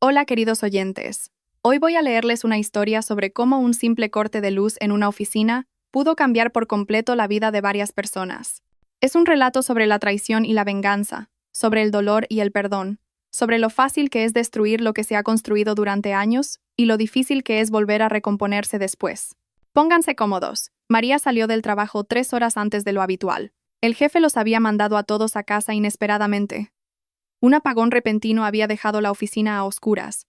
Hola queridos oyentes. Hoy voy a leerles una historia sobre cómo un simple corte de luz en una oficina pudo cambiar por completo la vida de varias personas. Es un relato sobre la traición y la venganza, sobre el dolor y el perdón, sobre lo fácil que es destruir lo que se ha construido durante años y lo difícil que es volver a recomponerse después. Pónganse cómodos. María salió del trabajo 3 horas antes de lo habitual. El jefe los había mandado a todos a casa inesperadamente. Un apagón repentino había dejado la oficina a oscuras,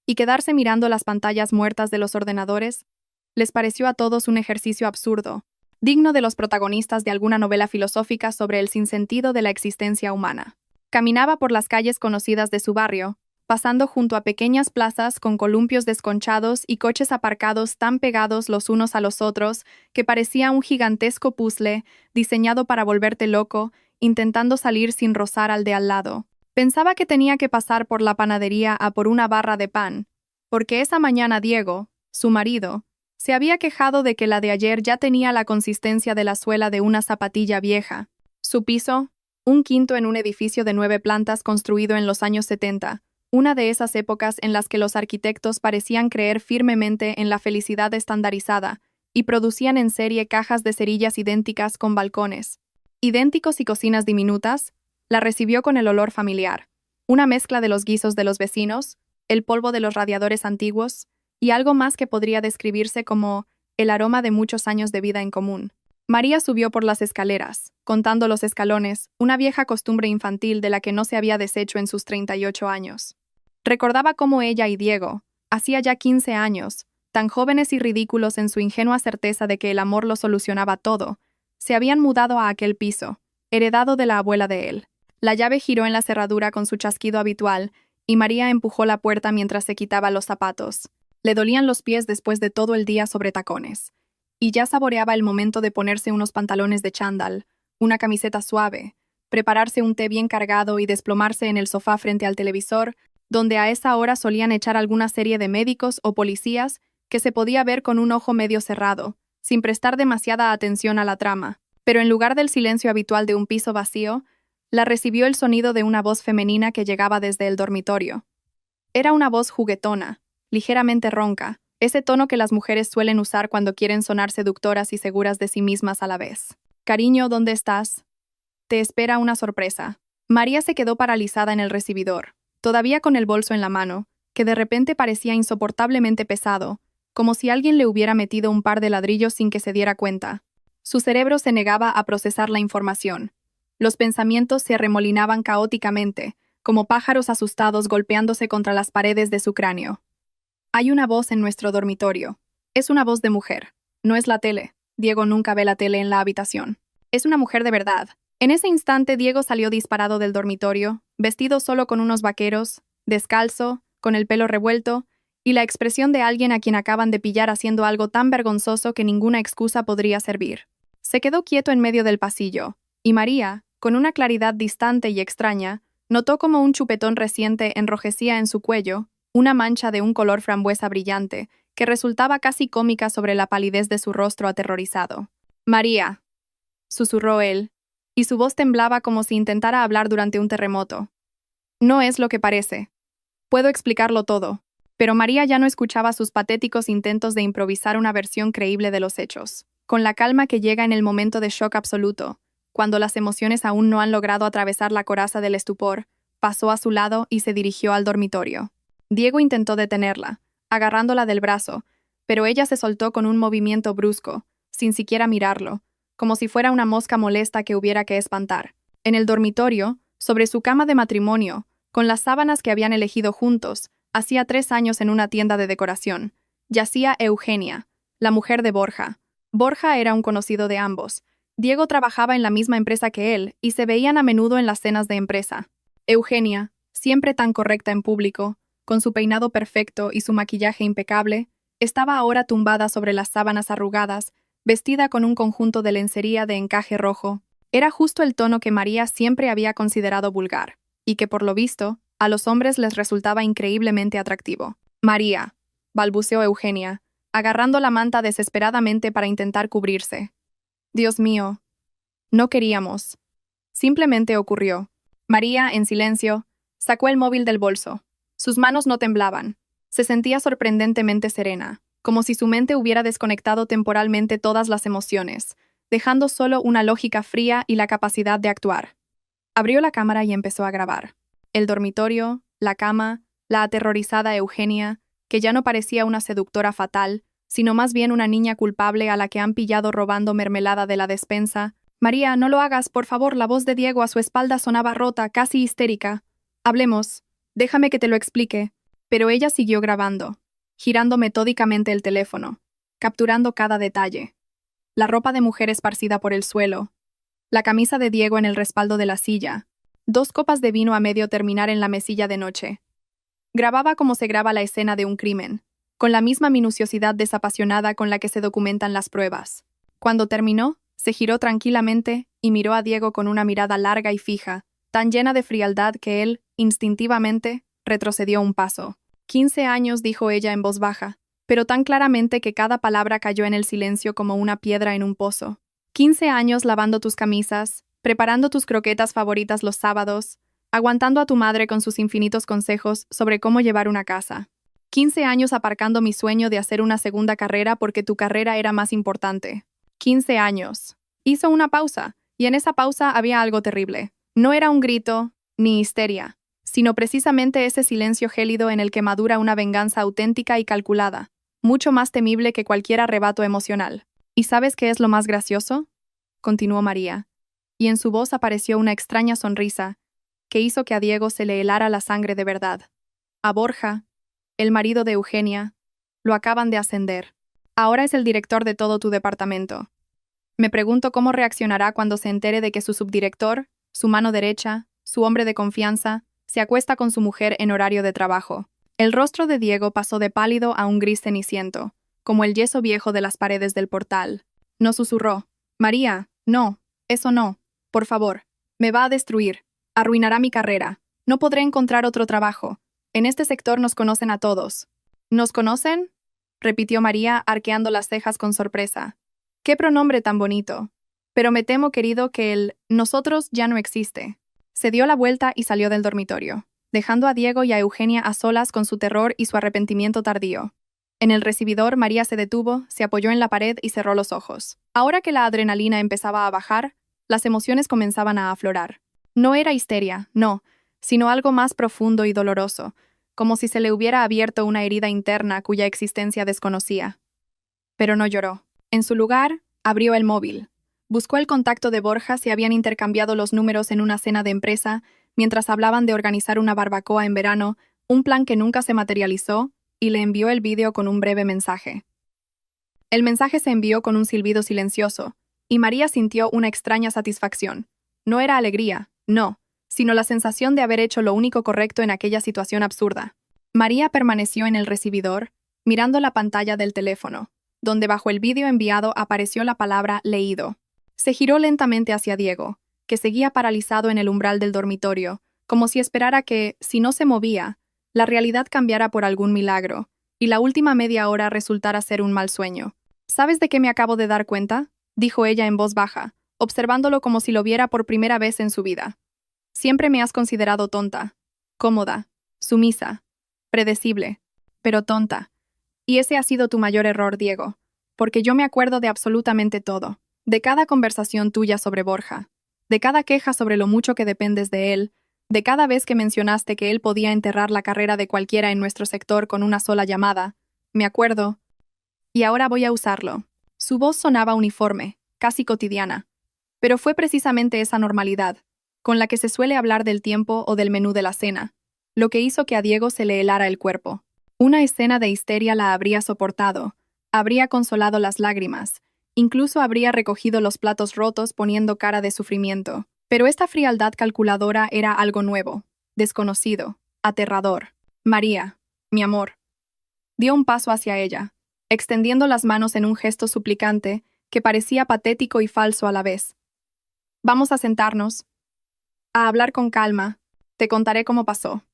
y quedarse mirando las pantallas muertas de los ordenadores les pareció a todos un ejercicio absurdo, digno de los protagonistas de alguna novela filosófica sobre el sinsentido de la existencia humana. Caminaba por las calles conocidas de su barrio, pasando junto a pequeñas plazas con columpios desconchados y coches aparcados tan pegados los unos a los otros que parecía un gigantesco puzzle diseñado para volverte loco, intentando salir sin rozar al de al lado. Pensaba que tenía que pasar por la panadería a por una barra de pan, porque esa mañana Diego, su marido, se había quejado de que la de ayer ya tenía la consistencia de la suela de una zapatilla vieja. Su piso, un quinto en un edificio de 9 plantas construido en los años 70, una de esas épocas en las que los arquitectos parecían creer firmemente en la felicidad estandarizada y producían en serie cajas de cerillas idénticas con balcones, idénticos y cocinas diminutas. La recibió con el olor familiar, una mezcla de los guisos de los vecinos, el polvo de los radiadores antiguos y algo más que podría describirse como el aroma de muchos años de vida en común. María subió por las escaleras, contando los escalones, una vieja costumbre infantil de la que no se había deshecho en sus 38 años. Recordaba cómo ella y Diego, hacía ya 15 años, tan jóvenes y ridículos en su ingenua certeza de que el amor lo solucionaba todo, se habían mudado a aquel piso, heredado de la abuela de él. La llave giró en la cerradura con su chasquido habitual, y María empujó la puerta mientras se quitaba los zapatos. Le dolían los pies después de todo el día sobre tacones, y ya saboreaba el momento de ponerse unos pantalones de chándal, una camiseta suave, prepararse un té bien cargado y desplomarse en el sofá frente al televisor, donde a esa hora solían echar alguna serie de médicos o policías que se podía ver con un ojo medio cerrado, sin prestar demasiada atención a la trama. Pero en lugar del silencio habitual de un piso vacío, la recibió el sonido de una voz femenina que llegaba desde el dormitorio. Era una voz juguetona, ligeramente ronca, ese tono que las mujeres suelen usar cuando quieren sonar seductoras y seguras de sí mismas a la vez. Cariño, ¿dónde estás? Te espera una sorpresa. María se quedó paralizada en el recibidor, todavía con el bolso en la mano, que de repente parecía insoportablemente pesado, como si alguien le hubiera metido un par de ladrillos sin que se diera cuenta. Su cerebro se negaba a procesar la información. Los pensamientos se arremolinaban caóticamente, como pájaros asustados golpeándose contra las paredes de su cráneo. Hay una voz en nuestro dormitorio. Es una voz de mujer. No es la tele. Diego nunca ve la tele en la habitación. Es una mujer de verdad. En ese instante Diego salió disparado del dormitorio, vestido solo con unos vaqueros, descalzo, con el pelo revuelto, y la expresión de alguien a quien acaban de pillar haciendo algo tan vergonzoso que ninguna excusa podría servir. Se quedó quieto en medio del pasillo, y María, con una claridad distante y extraña, notó como un chupetón reciente enrojecía en su cuello, una mancha de un color frambuesa brillante, que resultaba casi cómica sobre la palidez de su rostro aterrorizado. «María», susurró él, y su voz temblaba como si intentara hablar durante un terremoto. «No es lo que parece. Puedo explicarlo todo». Pero María ya no escuchaba sus patéticos intentos de improvisar una versión creíble de los hechos. Con la calma que llega en el momento de shock absoluto, cuando las emociones aún no han logrado atravesar la coraza del estupor, pasó a su lado y se dirigió al dormitorio. Diego intentó detenerla, agarrándola del brazo, pero ella se soltó con un movimiento brusco, sin siquiera mirarlo, como si fuera una mosca molesta que hubiera que espantar. En el dormitorio, sobre su cama de matrimonio, con las sábanas que habían elegido juntos, hacía 3 años en una tienda de decoración, yacía Eugenia, la mujer de Borja. Borja era un conocido de ambos. Diego trabajaba en la misma empresa que él y se veían a menudo en las cenas de empresa. Eugenia, siempre tan correcta en público, con su peinado perfecto y su maquillaje impecable, estaba ahora tumbada sobre las sábanas arrugadas, vestida con un conjunto de lencería de encaje rojo. Era justo el tono que María siempre había considerado vulgar, y que por lo visto, a los hombres les resultaba increíblemente atractivo. «María», balbuceó Eugenia, agarrando la manta desesperadamente para intentar cubrirse. «Dios mío. No queríamos. Simplemente ocurrió». María, en silencio, sacó el móvil del bolso. Sus manos no temblaban. Se sentía sorprendentemente serena, como si su mente hubiera desconectado temporalmente todas las emociones, dejando solo una lógica fría y la capacidad de actuar. Abrió la cámara y empezó a grabar. El dormitorio, la cama, la aterrorizada Eugenia, que ya no parecía una seductora fatal, sino más bien una niña culpable a la que han pillado robando mermelada de la despensa. María, no lo hagas, por favor. La voz de Diego a su espalda sonaba rota, casi histérica. Hablemos. Déjame que te lo explique. Pero ella siguió grabando, girando metódicamente el teléfono, capturando cada detalle. La ropa de mujer esparcida por el suelo, la camisa de Diego en el respaldo de la silla, 2 copas de vino a medio terminar en la mesilla de noche. Grababa como se graba la escena de un crimen, con la misma minuciosidad desapasionada con la que se documentan las pruebas. Cuando terminó, se giró tranquilamente y miró a Diego con una mirada larga y fija, tan llena de frialdad que él, instintivamente, retrocedió un paso. 15 años, dijo ella en voz baja, pero tan claramente que cada palabra cayó en el silencio como una piedra en un pozo. 15 años lavando tus camisas, preparando tus croquetas favoritas los sábados, aguantando a tu madre con sus infinitos consejos sobre cómo llevar una casa. 15 años aparcando mi sueño de hacer una segunda carrera porque tu carrera era más importante. 15 años. Hizo una pausa, y en esa pausa había algo terrible. No era un grito, ni histeria, sino precisamente ese silencio gélido en el que madura una venganza auténtica y calculada, mucho más temible que cualquier arrebato emocional. ¿Y sabes qué es lo más gracioso?, continuó María, y en su voz apareció una extraña sonrisa que hizo que a Diego se le helara la sangre de verdad. A Borja, el marido de Eugenia, lo acaban de ascender. Ahora es el director de todo tu departamento. Me pregunto cómo reaccionará cuando se entere de que su subdirector, su mano derecha, su hombre de confianza, se acuesta con su mujer en horario de trabajo. El rostro de Diego pasó de pálido a un gris ceniciento, como el yeso viejo de las paredes del portal. No susurró. María, no, eso no. Por favor, me va a destruir. Arruinará mi carrera. No podré encontrar otro trabajo. En este sector nos conocen a todos. ¿Nos conocen?, repitió María, arqueando las cejas con sorpresa. ¡Qué pronombre tan bonito! Pero me temo, querido, que el nosotros ya no existe. Se dio la vuelta y salió del dormitorio, dejando a Diego y a Eugenia a solas con su terror y su arrepentimiento tardío. En el recibidor, María se detuvo, se apoyó en la pared y cerró los ojos. Ahora que la adrenalina empezaba a bajar, las emociones comenzaban a aflorar. No era histeria, no, sino algo más profundo y doloroso, como si se le hubiera abierto una herida interna cuya existencia desconocía. Pero no lloró. En su lugar, abrió el móvil. Buscó el contacto de Borja si habían intercambiado los números en una cena de empresa, mientras hablaban de organizar una barbacoa en verano, un plan que nunca se materializó, y le envió el vídeo con un breve mensaje. El mensaje se envió con un silbido silencioso, y María sintió una extraña satisfacción. No era alegría, no, sino la sensación de haber hecho lo único correcto en aquella situación absurda. María permaneció en el recibidor, mirando la pantalla del teléfono, donde bajo el vídeo enviado apareció la palabra leído. Se giró lentamente hacia Diego, que seguía paralizado en el umbral del dormitorio, como si esperara que, si no se movía, la realidad cambiara por algún milagro, y la última media hora resultara ser un mal sueño. ¿Sabes de qué me acabo de dar cuenta?, dijo ella en voz baja, observándolo como si lo viera por primera vez en su vida. Siempre me has considerado tonta, cómoda, sumisa, predecible, pero tonta. Y ese ha sido tu mayor error, Diego, porque yo me acuerdo de absolutamente todo. De cada conversación tuya sobre Borja, de cada queja sobre lo mucho que dependes de él, de cada vez que mencionaste que él podía enterrar la carrera de cualquiera en nuestro sector con una sola llamada. Me acuerdo. Y ahora voy a usarlo. Su voz sonaba uniforme, casi cotidiana. Pero fue precisamente esa normalidad, con la que se suele hablar del tiempo o del menú de la cena, lo que hizo que a Diego se le helara el cuerpo. Una escena de histeria la habría soportado, habría consolado las lágrimas, incluso habría recogido los platos rotos poniendo cara de sufrimiento. Pero esta frialdad calculadora era algo nuevo, desconocido, aterrador. María, mi amor. Dio un paso hacia ella, extendiendo las manos en un gesto suplicante que parecía patético y falso a la vez. Vamos a sentarnos, a hablar con calma, te contaré cómo pasó.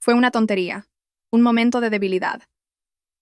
Fue una tontería, un momento de debilidad.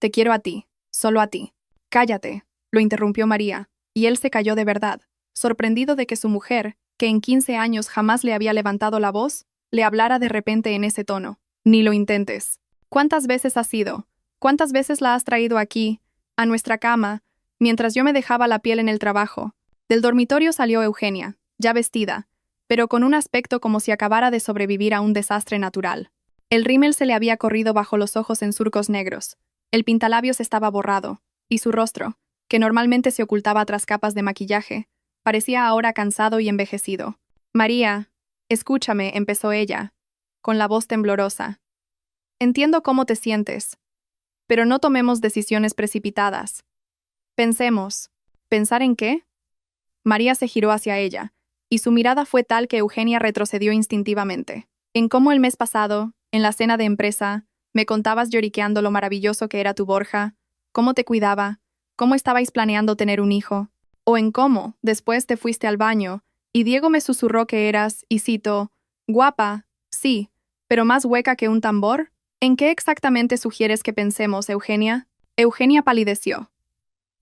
Te quiero a ti, solo a ti. Cállate, lo interrumpió María, y él se calló de verdad, sorprendido de que su mujer, que en 15 años jamás le había levantado la voz, le hablara de repente en ese tono. Ni lo intentes. ¿Cuántas veces has ido? ¿Cuántas veces la has traído aquí, a nuestra cama, mientras yo me dejaba la piel en el trabajo? Del dormitorio salió Eugenia, ya vestida, pero con un aspecto como si acabara de sobrevivir a un desastre natural. El rímel se le había corrido bajo los ojos en surcos negros, el pintalabios estaba borrado, y su rostro, que normalmente se ocultaba tras capas de maquillaje, parecía ahora cansado y envejecido. María, escúchame, empezó ella, con la voz temblorosa. Entiendo cómo te sientes, pero no tomemos decisiones precipitadas. Pensemos. ¿Pensar en qué? María se giró hacia ella, y su mirada fue tal que Eugenia retrocedió instintivamente. En cómo el mes pasado, en la cena de empresa, me contabas lloriqueando lo maravilloso que era tu Borja, cómo te cuidaba, cómo estabais planeando tener un hijo, o en cómo, después te fuiste al baño, y Diego me susurró que eras, y cito, guapa, sí, pero más hueca que un tambor. ¿En qué exactamente sugieres que pensemos, Eugenia? Eugenia palideció.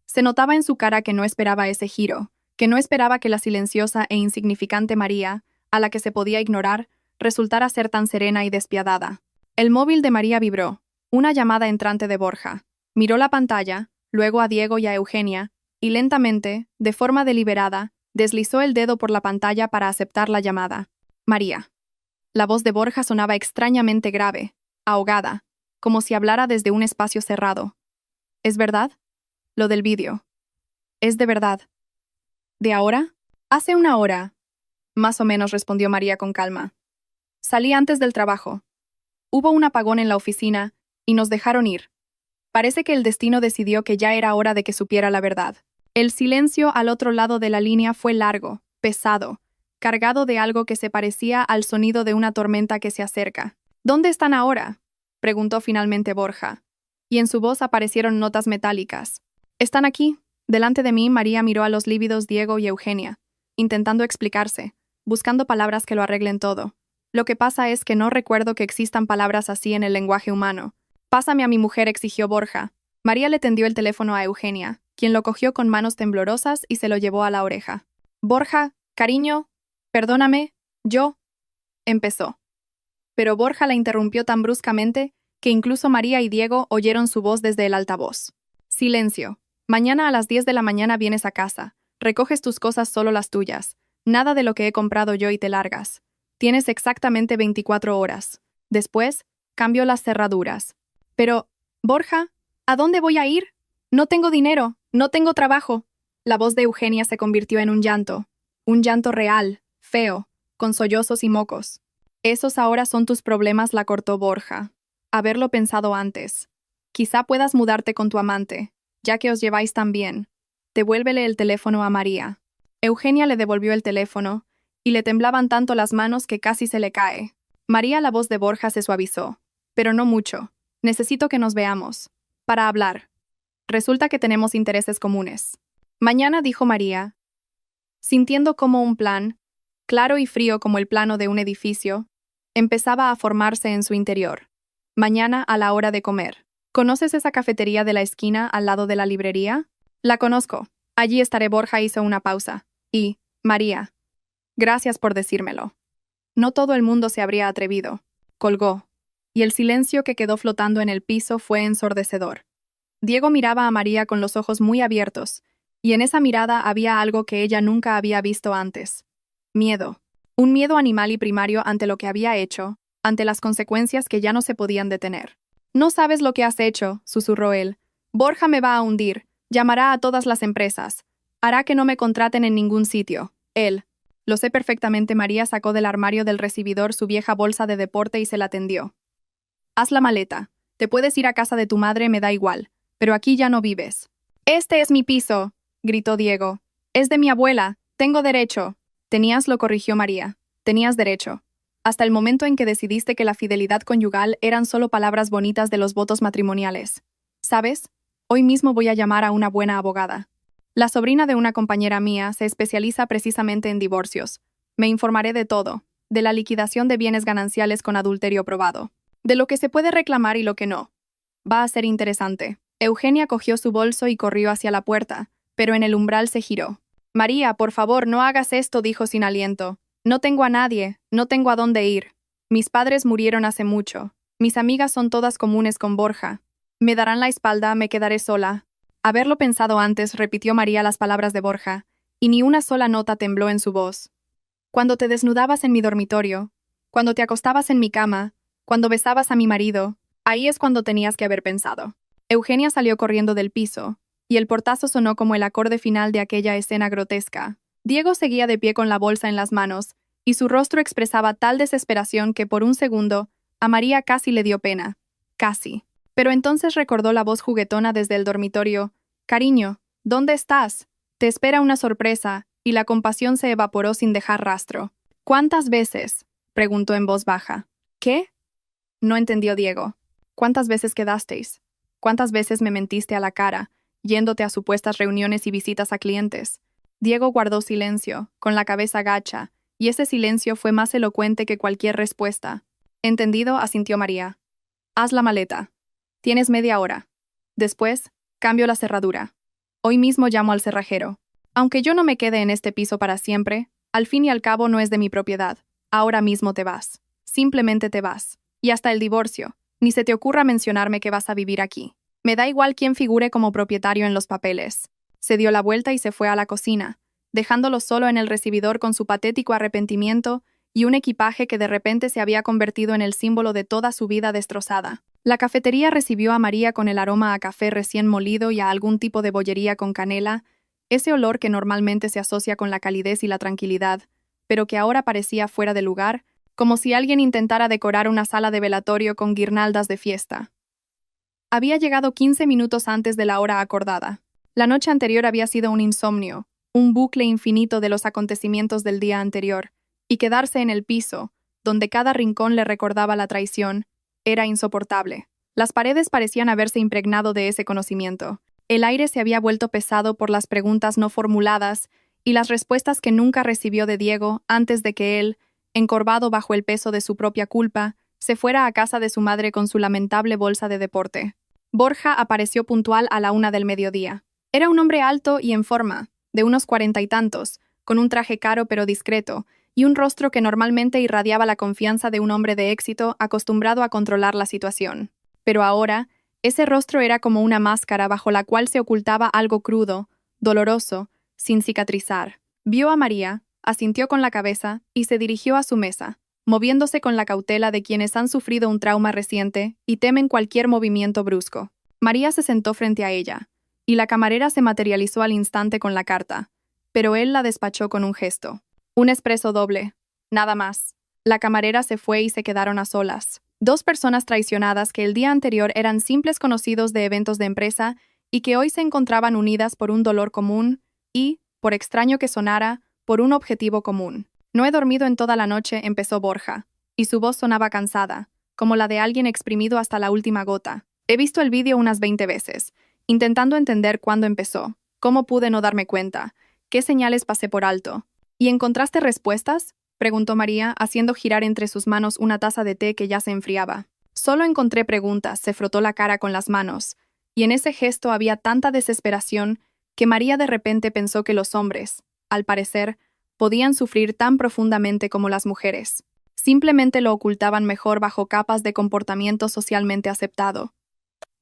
Se notaba en su cara que no esperaba ese giro, que no esperaba que la silenciosa e insignificante María, a la que se podía ignorar, resultara ser tan serena y despiadada. El móvil de María vibró, una llamada entrante de Borja. Miró la pantalla, luego a Diego y a Eugenia, y lentamente, de forma deliberada, deslizó el dedo por la pantalla para aceptar la llamada. María. La voz de Borja sonaba extrañamente grave, ahogada, como si hablara desde un espacio cerrado. ¿Es verdad? Lo del vídeo. ¿Es de verdad? ¿De ahora? Hace una hora. Más o menos, respondió María con calma. Salí antes del trabajo. Hubo un apagón en la oficina, y nos dejaron ir. Parece que el destino decidió que ya era hora de que supiera la verdad. El silencio al otro lado de la línea fue largo, pesado, cargado de algo que se parecía al sonido de una tormenta que se acerca. ¿Dónde están ahora?, preguntó finalmente Borja, y en su voz aparecieron notas metálicas. Están aquí. Delante de mí, María miró a los lívidos Diego y Eugenia, intentando explicarse, buscando palabras que lo arreglen todo. Lo que pasa es que no recuerdo que existan palabras así en el lenguaje humano. Pásame a mi mujer, exigió Borja. María le tendió el teléfono a Eugenia, quien lo cogió con manos temblorosas y se lo llevó a la oreja. Borja, cariño, perdóname, yo, empezó. Pero Borja la interrumpió tan bruscamente que incluso María y Diego oyeron su voz desde el altavoz. Silencio. Mañana a las 10 de la mañana vienes a casa. Recoges tus cosas, solo las tuyas. Nada de lo que he comprado yo y te largas. Tienes exactamente 24 horas. Después, cambio las cerraduras. Pero, Borja, ¿a dónde voy a ir? No tengo dinero, no tengo trabajo. La voz de Eugenia se convirtió en un llanto real, feo, con sollozos y mocos. Esos ahora son tus problemas, la cortó Borja. Haberlo pensado antes. Quizá puedas mudarte con tu amante, ya que os lleváis tan bien. Devuélvele el teléfono a María. Eugenia le devolvió el teléfono, y le temblaban tanto las manos que casi se le cae. María, la voz de Borja se suavizó. Pero no mucho. Necesito que nos veamos. Para hablar. Resulta que tenemos intereses comunes. Mañana, dijo María, sintiendo como un plan, claro y frío como el plano de un edificio, empezaba a formarse en su interior. Mañana a la hora de comer. ¿Conoces esa cafetería de la esquina al lado de la librería? La conozco. Allí estaré. Borja hizo una pausa. Y, María, gracias por decírmelo. No todo el mundo se habría atrevido. Colgó. Y el silencio que quedó flotando en el piso fue ensordecedor. Diego miraba a María con los ojos muy abiertos, y en esa mirada había algo que ella nunca había visto antes. Miedo. Un miedo animal y primario ante lo que había hecho, ante las consecuencias que ya no se podían detener. No sabes lo que has hecho, susurró él. Borja me va a hundir, llamará a todas las empresas, hará que no me contraten en ningún sitio. Él. Lo sé perfectamente. María sacó del armario del recibidor su vieja bolsa de deporte y se la tendió. Haz la maleta. Te puedes ir a casa de tu madre, me da igual, pero aquí ya no vives. Este es mi piso, gritó Diego. Es de mi abuela, tengo derecho. Tenías, lo corrigió María. Tenías derecho. Hasta el momento en que decidiste que la fidelidad conyugal eran solo palabras bonitas de los votos matrimoniales. ¿Sabes? Hoy mismo voy a llamar a una buena abogada. La sobrina de una compañera mía se especializa precisamente en divorcios. Me informaré de todo, de la liquidación de bienes gananciales con adulterio probado, de lo que se puede reclamar y lo que no. Va a ser interesante. Eugenia cogió su bolso y corrió hacia la puerta, pero en el umbral se giró. María, por favor, no hagas esto, dijo sin aliento. No tengo a nadie, no tengo a dónde ir. Mis padres murieron hace mucho. Mis amigas son todas comunes con Borja. Me darán la espalda, me quedaré sola. Haberlo pensado antes, repitió María las palabras de Borja, y ni una sola nota tembló en su voz. Cuando te desnudabas en mi dormitorio, cuando te acostabas en mi cama, cuando besabas a mi marido, ahí es cuando tenías que haber pensado. Eugenia salió corriendo del piso, y el portazo sonó como el acorde final de aquella escena grotesca. Diego seguía de pie con la bolsa en las manos, y su rostro expresaba tal desesperación que por un segundo, a María casi le dio pena. Casi. Pero entonces recordó la voz juguetona desde el dormitorio. «Cariño, ¿dónde estás? Te espera una sorpresa», y la compasión se evaporó sin dejar rastro. «¿Cuántas veces?», preguntó en voz baja. «¿Qué?», no entendió Diego. «¿Cuántas veces quedasteis? ¿Cuántas veces me mentiste a la cara, yéndote a supuestas reuniones y visitas a clientes?» Diego guardó silencio, con la cabeza gacha, y ese silencio fue más elocuente que cualquier respuesta. «Entendido», asintió María. «Haz la maleta. Tienes media hora. Después, cambio la cerradura. Hoy mismo llamo al cerrajero. Aunque yo no me quede en este piso para siempre, al fin y al cabo no es de mi propiedad. Ahora mismo te vas. Simplemente te vas. Y hasta el divorcio. Ni se te ocurra mencionarme que vas a vivir aquí. Me da igual quién figure como propietario en los papeles». Se dio la vuelta y se fue a la cocina, dejándolo solo en el recibidor con su patético arrepentimiento y un equipaje que de repente se había convertido en el símbolo de toda su vida destrozada. La cafetería recibió a María con el aroma a café recién molido y a algún tipo de bollería con canela, ese olor que normalmente se asocia con la calidez y la tranquilidad, pero que ahora parecía fuera de lugar, como si alguien intentara decorar una sala de velatorio con guirnaldas de fiesta. Había llegado 15 minutos antes de la hora acordada. La noche anterior había sido un insomnio, un bucle infinito de los acontecimientos del día anterior, y quedarse en el piso, donde cada rincón le recordaba la traición, era insoportable. Las paredes parecían haberse impregnado de ese conocimiento. El aire se había vuelto pesado por las preguntas no formuladas y las respuestas que nunca recibió de Diego antes de que él, encorvado bajo el peso de su propia culpa, se fuera a casa de su madre con su lamentable bolsa de deporte. Borja apareció puntual a la 1 del mediodía. Era un hombre alto y en forma, de unos 40 y tantos, con un traje caro pero discreto, y un rostro que normalmente irradiaba la confianza de un hombre de éxito acostumbrado a controlar la situación. Pero ahora, ese rostro era como una máscara bajo la cual se ocultaba algo crudo, doloroso, sin cicatrizar. Vio a María, asintió con la cabeza y se dirigió a su mesa, moviéndose con la cautela de quienes han sufrido un trauma reciente y temen cualquier movimiento brusco. María se sentó frente a ella, y la camarera se materializó al instante con la carta, pero él la despachó con un gesto. «Un expreso doble. Nada más». La camarera se fue y se quedaron a solas. Dos personas traicionadas que el día anterior eran simples conocidos de eventos de empresa y que hoy se encontraban unidas por un dolor común y, por extraño que sonara, por un objetivo común. «No he dormido en toda la noche», empezó Borja, y su voz sonaba cansada, como la de alguien exprimido hasta la última gota. «He visto el vídeo unas 20 veces, intentando entender cuándo empezó, cómo pude no darme cuenta, qué señales pasé por alto». «¿Y encontraste respuestas?», preguntó María, haciendo girar entre sus manos una taza de té que ya se enfriaba. «Solo encontré preguntas», se frotó la cara con las manos, y en ese gesto había tanta desesperación que María de repente pensó que los hombres, al parecer, podían sufrir tan profundamente como las mujeres. Simplemente lo ocultaban mejor bajo capas de comportamiento socialmente aceptado.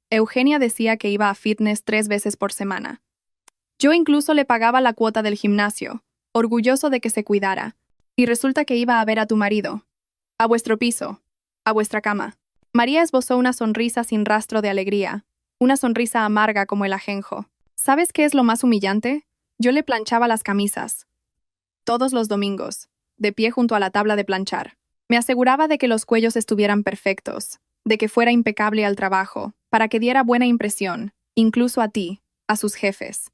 Eugenia decía que iba a fitness 3 veces por semana. Yo incluso le pagaba la cuota del gimnasio, orgulloso de que se cuidara. Y resulta que iba a ver a tu marido. A vuestro piso. A vuestra cama. María esbozó una sonrisa sin rastro de alegría. Una sonrisa amarga como el ajenjo. ¿Sabes qué es lo más humillante? Yo le planchaba las camisas. Todos los domingos, de pie junto a la tabla de planchar. Me aseguraba de que los cuellos estuvieran perfectos, de que fuera impecable al trabajo, para que diera buena impresión, incluso a ti, a sus jefes.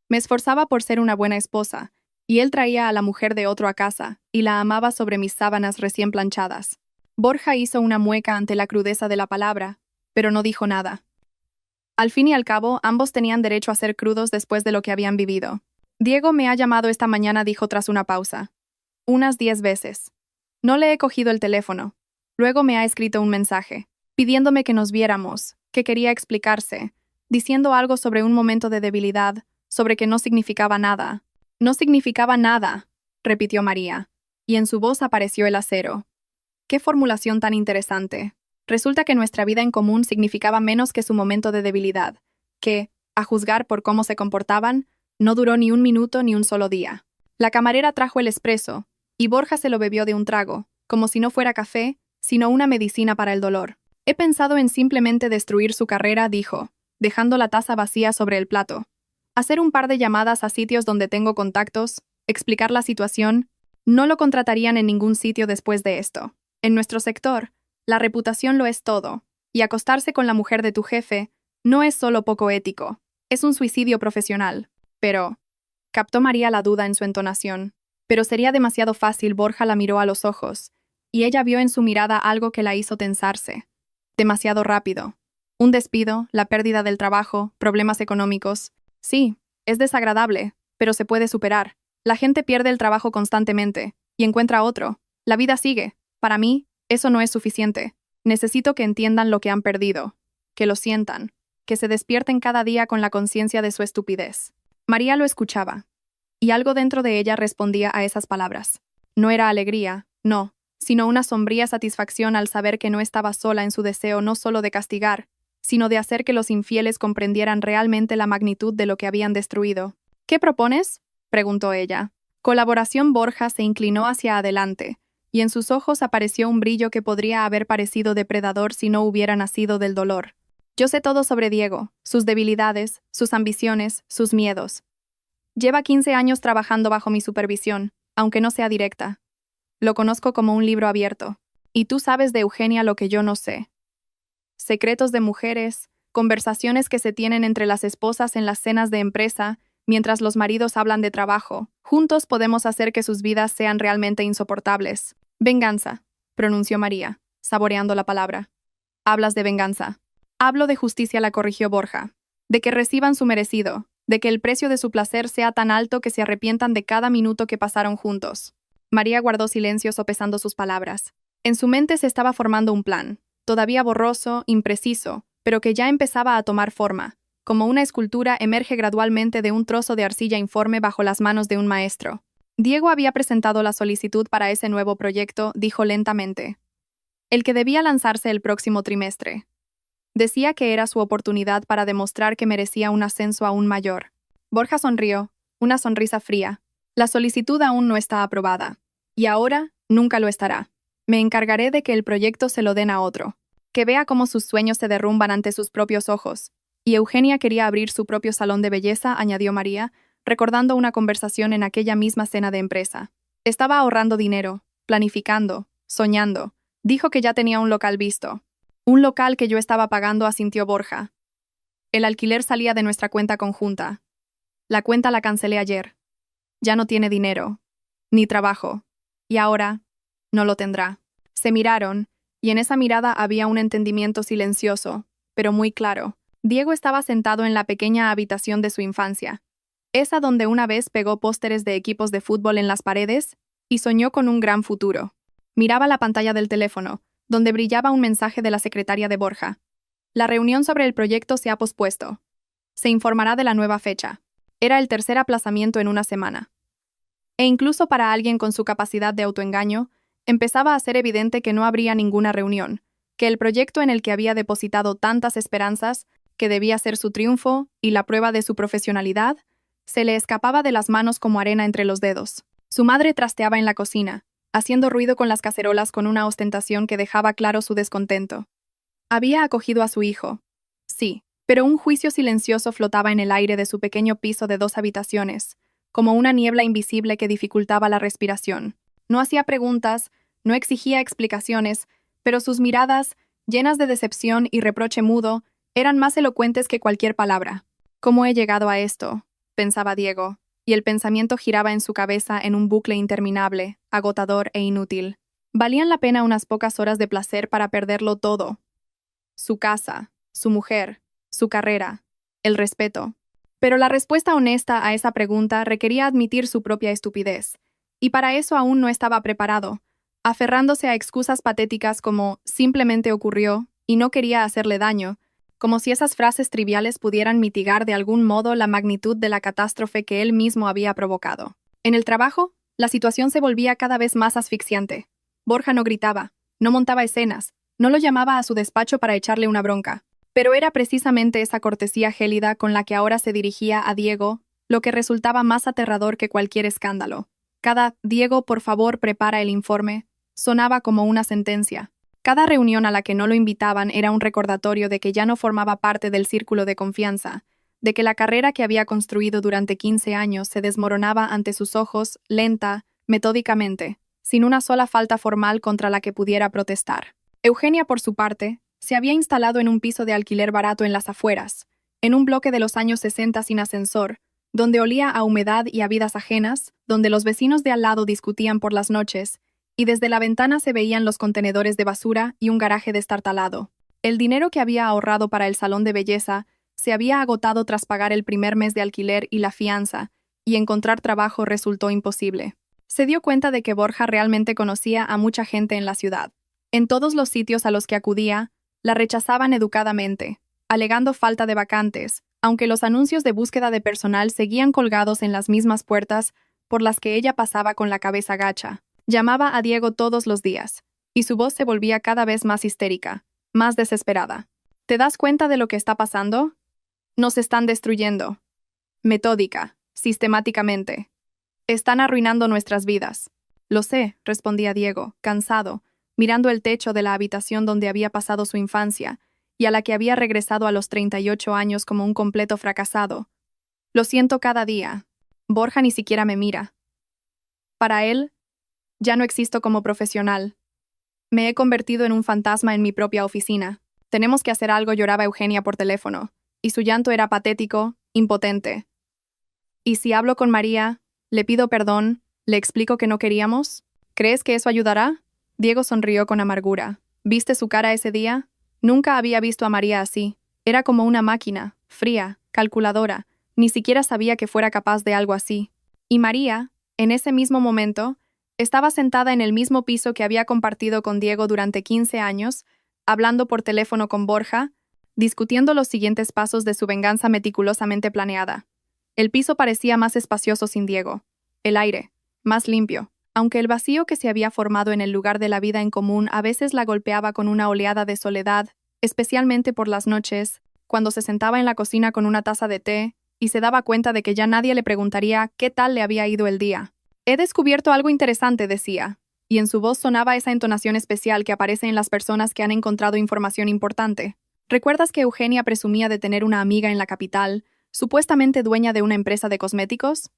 Me esforzaba por ser una buena esposa, y él traía a la mujer de otro a casa, y la amaba sobre mis sábanas recién planchadas. Borja hizo una mueca ante la crudeza de la palabra, pero no dijo nada. Al fin y al cabo, ambos tenían derecho a ser crudos después de lo que habían vivido. Diego me ha llamado esta mañana, dijo tras una pausa. Unas 10 veces. No le he cogido el teléfono. Luego me ha escrito un mensaje, pidiéndome que nos viéramos, que quería explicarse, diciendo algo sobre un momento de debilidad, sobre que no significaba nada. «No significaba nada», repitió María, y en su voz apareció el acero. «Qué formulación tan interesante. Resulta que nuestra vida en común significaba menos que su momento de debilidad, que, a juzgar por cómo se comportaban, no duró ni un minuto ni un solo día. La camarera trajo el espresso, y Borja se lo bebió de un trago, como si no fuera café, sino una medicina para el dolor. He pensado en simplemente destruir su carrera, dijo, dejando la taza vacía sobre el plato. Hacer un par de llamadas a sitios donde tengo contactos, explicar la situación. No lo contratarían en ningún sitio después de esto. En nuestro sector, la reputación lo es todo, y acostarse con la mujer de tu jefe no es solo poco ético, es un suicidio profesional. Pero, captó María la duda en su entonación. Pero sería demasiado fácil. Borja la miró a los ojos, y ella vio en su mirada algo que la hizo tensarse. Demasiado rápido. Un despido, la pérdida del trabajo, problemas económicos. Sí, es desagradable, pero se puede superar. La gente pierde el trabajo constantemente, y encuentra otro. La vida sigue. Para mí, eso no es suficiente. Necesito que entiendan lo que han perdido, que lo sientan, que se despierten cada día con la conciencia de su estupidez. María lo escuchaba, y algo dentro de ella respondía a esas palabras. No era alegría, no, sino una sombría satisfacción al saber que no estaba sola en su deseo no solo de castigar, sino de hacer que los infieles comprendieran realmente la magnitud de lo que habían destruido. ¿Qué propones?, preguntó ella. Colaboración. Borja se inclinó hacia adelante, y en sus ojos apareció un brillo que podría haber parecido depredador si no hubiera nacido del dolor. Yo sé todo sobre Diego, sus debilidades, sus ambiciones, sus miedos. Lleva 15 años trabajando bajo mi supervisión, aunque no sea directa. Lo conozco como un libro abierto. Y tú sabes de Eugenia lo que yo no sé. Secretos de mujeres, conversaciones que se tienen entre las esposas en las cenas de empresa, mientras los maridos hablan de trabajo. Juntos podemos hacer que sus vidas sean realmente insoportables. Venganza, pronunció María, saboreando la palabra. Hablas de venganza. Hablo de justicia, la corrigió Borja. De que reciban su merecido, de que el precio de su placer sea tan alto que se arrepientan de cada minuto que pasaron juntos. María guardó silencio sopesando sus palabras. En su mente se estaba formando un plan, todavía borroso, impreciso, pero que ya empezaba a tomar forma, como una escultura emerge gradualmente de un trozo de arcilla informe bajo las manos de un maestro. Diego había presentado la solicitud para ese nuevo proyecto, dijo lentamente. El que debía lanzarse el próximo trimestre. Decía que era su oportunidad para demostrar que merecía un ascenso aún mayor. Borja sonrió, una sonrisa fría. La solicitud aún no está aprobada. Y ahora, nunca lo estará. Me encargaré de que el proyecto se lo den a otro. Que vea cómo sus sueños se derrumban ante sus propios ojos. Y Eugenia quería abrir su propio salón de belleza, añadió María, recordando una conversación en aquella misma cena de empresa. Estaba ahorrando dinero, planificando, soñando. Dijo que ya tenía un local visto. Un local que yo estaba pagando, asintió Borja. El alquiler salía de nuestra cuenta conjunta. La cuenta la cancelé ayer. Ya no tiene dinero, ni trabajo. Y ahora, no lo tendrá. Se miraron, y en esa mirada había un entendimiento silencioso, pero muy claro. Diego estaba sentado en la pequeña habitación de su infancia, esa donde una vez pegó pósteres de equipos de fútbol en las paredes y soñó con un gran futuro. Miraba la pantalla del teléfono, donde brillaba un mensaje de la secretaria de Borja. La reunión sobre el proyecto se ha pospuesto. Se informará de la nueva fecha. Era el tercer aplazamiento en una semana. E incluso para alguien con su capacidad de autoengaño, empezaba a ser evidente que no habría ninguna reunión, que el proyecto en el que había depositado tantas esperanzas, que debía ser su triunfo y la prueba de su profesionalidad, se le escapaba de las manos como arena entre los dedos. Su madre trasteaba en la cocina, haciendo ruido con las cacerolas con una ostentación que dejaba claro su descontento. Había acogido a su hijo. Sí, pero un juicio silencioso flotaba en el aire de su pequeño piso de 2 habitaciones, como una niebla invisible que dificultaba la respiración. No hacía preguntas, no exigía explicaciones, pero sus miradas, llenas de decepción y reproche mudo, eran más elocuentes que cualquier palabra. ¿Cómo he llegado a esto?, pensaba Diego, y el pensamiento giraba en su cabeza en un bucle interminable, agotador e inútil. ¿Valían la pena unas pocas horas de placer para perderlo todo? Su casa, su mujer, su carrera, el respeto. Pero la respuesta honesta a esa pregunta requería admitir su propia estupidez, y para eso aún no estaba preparado, aferrándose a excusas patéticas como «simplemente ocurrió» y «no quería hacerle daño», como si esas frases triviales pudieran mitigar de algún modo la magnitud de la catástrofe que él mismo había provocado. En el trabajo, la situación se volvía cada vez más asfixiante. Borja no gritaba, no montaba escenas, No lo llamaba a su despacho para echarle una bronca. Pero era precisamente esa cortesía gélida con la que ahora se dirigía a Diego, lo que resultaba más aterrador que cualquier escándalo. Cada «Diego, por favor, prepara el informe» sonaba como una sentencia. Cada reunión a la que no lo invitaban era un recordatorio de que ya no formaba parte del círculo de confianza, de que la carrera que había construido durante 15 años se desmoronaba ante sus ojos, lenta, metódicamente, sin una sola falta formal contra la que pudiera protestar. Eugenia, por su parte, se había instalado en un piso de alquiler barato en las afueras, en un bloque de los años 60 sin ascensor, donde olía a humedad y a vidas ajenas, donde los vecinos de al lado discutían por las noches, y desde la ventana se veían los contenedores de basura y un garaje destartalado. El dinero que había ahorrado para el salón de belleza se había agotado tras pagar el primer mes de alquiler y la fianza, y encontrar trabajo resultó imposible. Se dio cuenta de que Borja realmente conocía a mucha gente en la ciudad. En todos los sitios a los que acudía, la rechazaban educadamente, alegando falta de vacantes, aunque los anuncios de búsqueda de personal seguían colgados en las mismas puertas por las que ella pasaba con la cabeza gacha. Llamaba a Diego todos los días, y su voz se volvía cada vez más histérica, más desesperada. ¿Te das cuenta de lo que está pasando? Nos están destruyendo. Metódica, sistemáticamente. Están arruinando nuestras vidas. Lo sé, respondía Diego, cansado, mirando el techo de la habitación donde había pasado su infancia, y a la que había regresado a los 38 años como un completo fracasado. Lo siento cada día. Borja ni siquiera me mira. Para él, ya no existo como profesional. Me he convertido en un fantasma en mi propia oficina. Tenemos que hacer algo, lloraba Eugenia por teléfono, y su llanto era patético, impotente. ¿Y si hablo con María, le pido perdón, le explico que no queríamos? ¿Crees que eso ayudará? Diego sonrió con amargura. ¿Viste su cara ese día? Nunca había visto a María así. Era como una máquina, fría, calculadora. Ni siquiera sabía que fuera capaz de algo así. Y María, en ese mismo momento, estaba sentada en el mismo piso que había compartido con Diego durante 15 años, hablando por teléfono con Borja, discutiendo los siguientes pasos de su venganza meticulosamente planeada. El piso parecía más espacioso sin Diego. El aire, más limpio, aunque el vacío que se había formado en el lugar de la vida en común a veces la golpeaba con una oleada de soledad, especialmente por las noches, cuando se sentaba en la cocina con una taza de té y se daba cuenta de que ya nadie le preguntaría qué tal le había ido el día. He descubierto algo interesante, decía, y en su voz sonaba esa entonación especial que aparece en las personas que han encontrado información importante. ¿Recuerdas que Eugenia presumía de tener una amiga en la capital, supuestamente dueña de una empresa de cosméticos?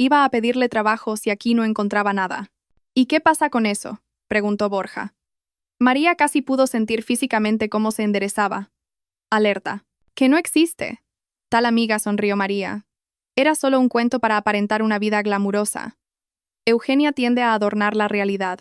Iba a pedirle trabajo si aquí no encontraba nada. ¿Y qué pasa con eso?, preguntó Borja. María casi pudo sentir físicamente cómo se enderezaba. Alerta. Que no existe. Tal amiga, sonrió María. Era solo un cuento para aparentar una vida glamurosa. Eugenia tiende a adornar la realidad.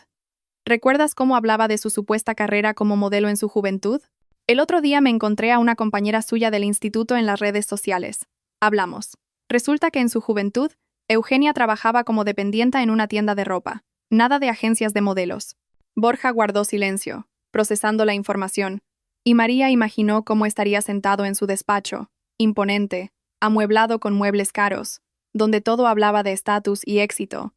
¿Recuerdas cómo hablaba de su supuesta carrera como modelo en su juventud? El otro día me encontré a una compañera suya del instituto en las redes sociales. Hablamos. Resulta que en su juventud, Eugenia trabajaba como dependienta en una tienda de ropa. Nada de agencias de modelos. Borja guardó silencio, procesando la información, y María imaginó cómo estaría sentado en su despacho, imponente, amueblado con muebles caros, donde todo hablaba de estatus y éxito,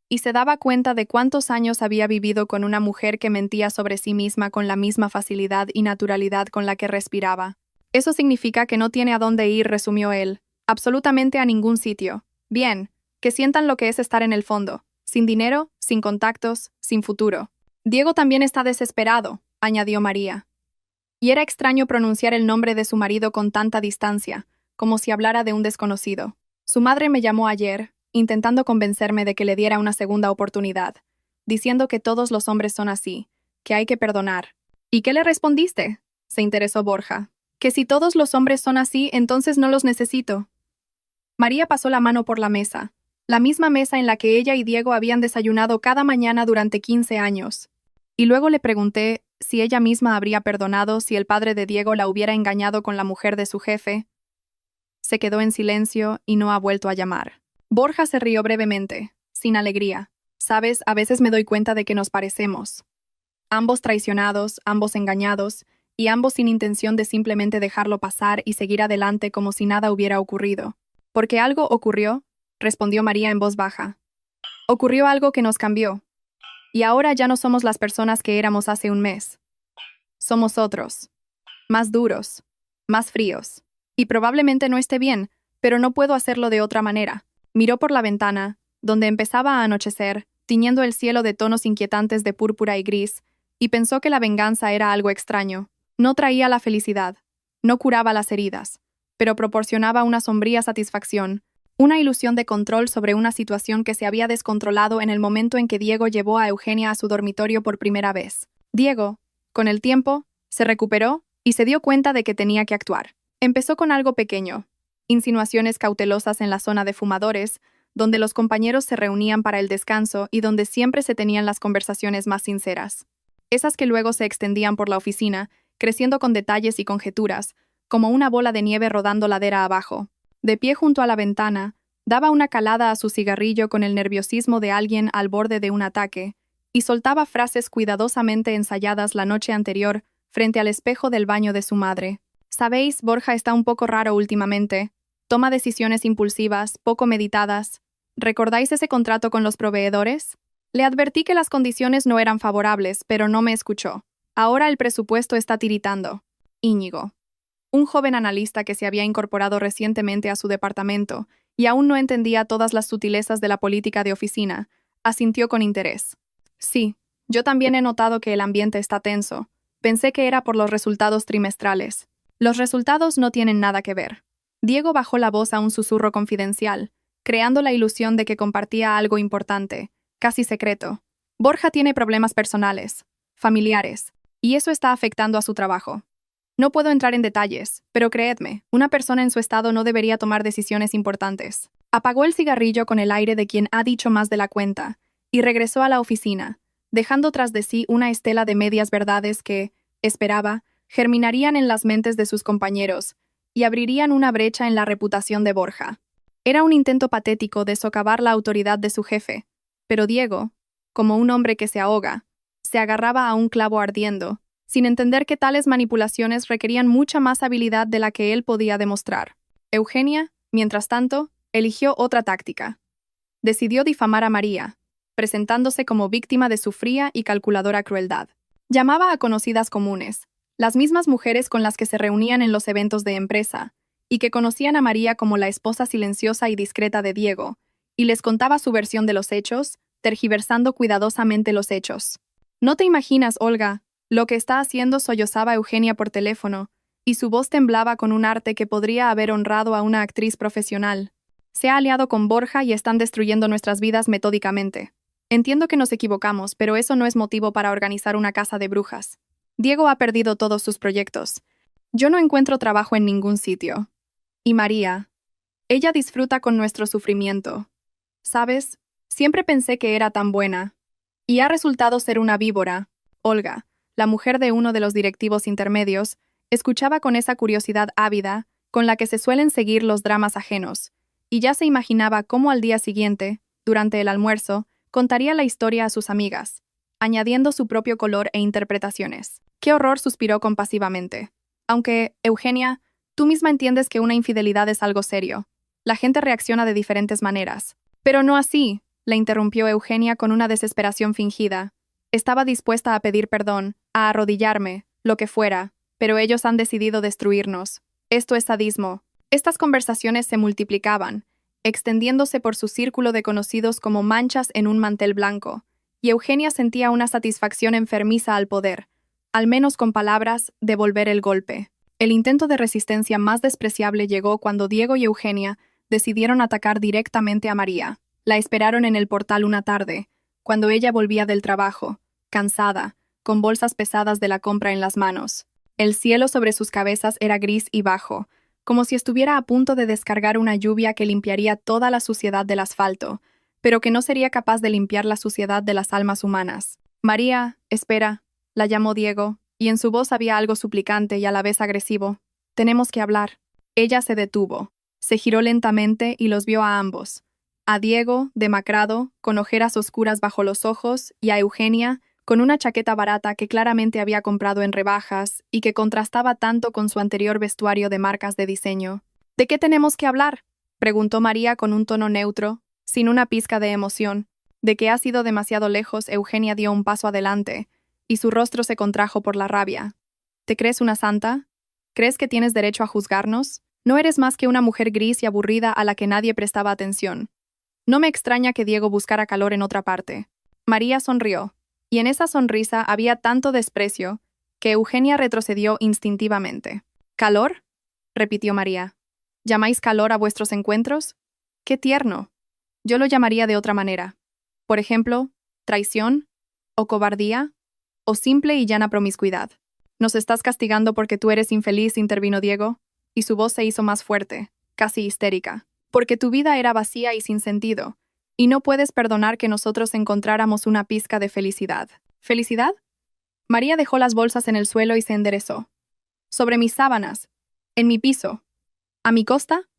y se daba cuenta de cuántos años había vivido con una mujer que mentía sobre sí misma con la misma facilidad y naturalidad con la que respiraba. Eso significa que no tiene a dónde ir, resumió él, absolutamente a ningún sitio. Bien, que sientan lo que es estar en el fondo, sin dinero, sin contactos, sin futuro. Diego también está desesperado, añadió María. Y era extraño pronunciar el nombre de su marido con tanta distancia, como si hablara de un desconocido. Su madre me llamó ayer, intentando convencerme de que le diera una segunda oportunidad, diciendo que todos los hombres son así, que hay que perdonar. ¿Y qué le respondiste?, se interesó Borja. Que si todos los hombres son así, entonces no los necesito. María pasó la mano por la mesa, la misma mesa en la que ella y Diego habían desayunado cada mañana durante 15 años. Y luego le pregunté si ella misma habría perdonado si el padre de Diego la hubiera engañado con la mujer de su jefe. Se quedó en silencio y no ha vuelto a llamar. Borja se rió brevemente, sin alegría. Sabes, a veces me doy cuenta de que nos parecemos. Ambos traicionados, ambos engañados, y ambos sin intención de simplemente dejarlo pasar y seguir adelante como si nada hubiera ocurrido. Porque algo ocurrió, respondió María en voz baja. Ocurrió algo que nos cambió. Y ahora ya no somos las personas que éramos hace un mes. Somos otros. Más duros. Más fríos. Y probablemente no esté bien, pero no puedo hacerlo de otra manera. Miró por la ventana, donde empezaba a anochecer, tiñendo el cielo de tonos inquietantes de púrpura y gris, y pensó que la venganza era algo extraño. No traía la felicidad, no curaba las heridas, pero proporcionaba una sombría satisfacción, una ilusión de control sobre una situación que se había descontrolado en el momento en que Diego llevó a Eugenia a su dormitorio por primera vez. Diego, con el tiempo, se recuperó y se dio cuenta de que tenía que actuar. Empezó con algo pequeño, insinuaciones cautelosas en la zona de fumadores, donde los compañeros se reunían para el descanso y donde siempre se tenían las conversaciones más sinceras. Esas que luego se extendían por la oficina, creciendo con detalles y conjeturas, como una bola de nieve rodando ladera abajo. De pie junto a la ventana, daba una calada a su cigarrillo con el nerviosismo de alguien al borde de un ataque, y soltaba frases cuidadosamente ensayadas la noche anterior frente al espejo del baño de su madre. Sabéis, Borja está un poco raro últimamente. Toma decisiones impulsivas, poco meditadas. ¿Recordáis ese contrato con los proveedores? Le advertí que las condiciones no eran favorables, pero no me escuchó. Ahora el presupuesto está tiritando. Íñigo, un joven analista que se había incorporado recientemente a su departamento y aún no entendía todas las sutilezas de la política de oficina, asintió con interés. Sí, yo también he notado que el ambiente está tenso. Pensé que era por los resultados trimestrales. Los resultados no tienen nada que ver. Diego bajó la voz a un susurro confidencial, creando la ilusión de que compartía algo importante, casi secreto. Borja tiene problemas personales, familiares, y eso está afectando a su trabajo. No puedo entrar en detalles, pero creedme, una persona en su estado no debería tomar decisiones importantes. Apagó el cigarrillo con el aire de quien ha dicho más de la cuenta, y regresó a la oficina, dejando tras de sí una estela de medias verdades que, esperaba, germinarían en las mentes de sus compañeros y abrirían una brecha en la reputación de Borja. Era un intento patético de socavar la autoridad de su jefe, pero Diego, como un hombre que se ahoga, se agarraba a un clavo ardiendo, sin entender que tales manipulaciones requerían mucha más habilidad de la que él podía demostrar. Eugenia, mientras tanto, eligió otra táctica. Decidió difamar a María, presentándose como víctima de su fría y calculadora crueldad. Llamaba a conocidas comunes, las mismas mujeres con las que se reunían en los eventos de empresa, y que conocían a María como la esposa silenciosa y discreta de Diego, y les contaba su versión de los hechos, tergiversando cuidadosamente los hechos. No te imaginas, Olga, lo que está haciendo, sollozaba Eugenia por teléfono, y su voz temblaba con un arte que podría haber honrado a una actriz profesional. Se ha aliado con Borja y están destruyendo nuestras vidas metódicamente. Entiendo que nos equivocamos, pero eso no es motivo para organizar una casa de brujas. Diego ha perdido todos sus proyectos. Yo no encuentro trabajo en ningún sitio. Y María, ella disfruta con nuestro sufrimiento. ¿Sabes? Siempre pensé que era tan buena. Y ha resultado ser una víbora. Olga, la mujer de uno de los directivos intermedios, escuchaba con esa curiosidad ávida con la que se suelen seguir los dramas ajenos, y ya se imaginaba cómo al día siguiente, durante el almuerzo, contaría la historia a sus amigas, añadiendo su propio color e interpretaciones. ¡Qué horror!, suspiró compasivamente. Aunque, Eugenia, tú misma entiendes que una infidelidad es algo serio. La gente reacciona de diferentes maneras. Pero no así, la interrumpió Eugenia con una desesperación fingida. Estaba dispuesta a pedir perdón, a arrodillarme, lo que fuera, pero ellos han decidido destruirnos. Esto es sadismo. Estas conversaciones se multiplicaban, extendiéndose por su círculo de conocidos como manchas en un mantel blanco, y Eugenia sentía una satisfacción enfermiza al poder, al menos con palabras, devolver el golpe. El intento de resistencia más despreciable llegó cuando Diego y Eugenia decidieron atacar directamente a María. La esperaron en el portal una tarde, cuando ella volvía del trabajo, cansada, con bolsas pesadas de la compra en las manos. El cielo sobre sus cabezas era gris y bajo, como si estuviera a punto de descargar una lluvia que limpiaría toda la suciedad del asfalto, pero que no sería capaz de limpiar la suciedad de las almas humanas. María, espera, la llamó Diego, y en su voz había algo suplicante y a la vez agresivo. Tenemos que hablar. Ella se detuvo, se giró lentamente y los vio a ambos. A Diego, demacrado, con ojeras oscuras bajo los ojos, y a Eugenia, con una chaqueta barata que claramente había comprado en rebajas y que contrastaba tanto con su anterior vestuario de marcas de diseño. ¿De qué tenemos que hablar?, preguntó María con un tono neutro, sin una pizca de emoción. De que ha sido demasiado lejos, Eugenia dio un paso adelante, y su rostro se contrajo por la rabia. ¿Te crees una santa? ¿Crees que tienes derecho a juzgarnos? No eres más que una mujer gris y aburrida a la que nadie prestaba atención. No me extraña que Diego buscara calor en otra parte. María sonrió, y en esa sonrisa había tanto desprecio que Eugenia retrocedió instintivamente. ¿Calor?, repitió María. ¿Llamáis calor a vuestros encuentros? ¡Qué tierno! Yo lo llamaría de otra manera. Por ejemplo, traición, o cobardía, o simple y llana promiscuidad. ¿Nos estás castigando porque tú eres infeliz?, intervino Diego, y su voz se hizo más fuerte, casi histérica. Porque tu vida era vacía y sin sentido, y no puedes perdonar que nosotros encontráramos una pizca de felicidad. ¿Felicidad? María dejó las bolsas en el suelo y se enderezó. Sobre mis sábanas, en mi piso. ¿A mi costa?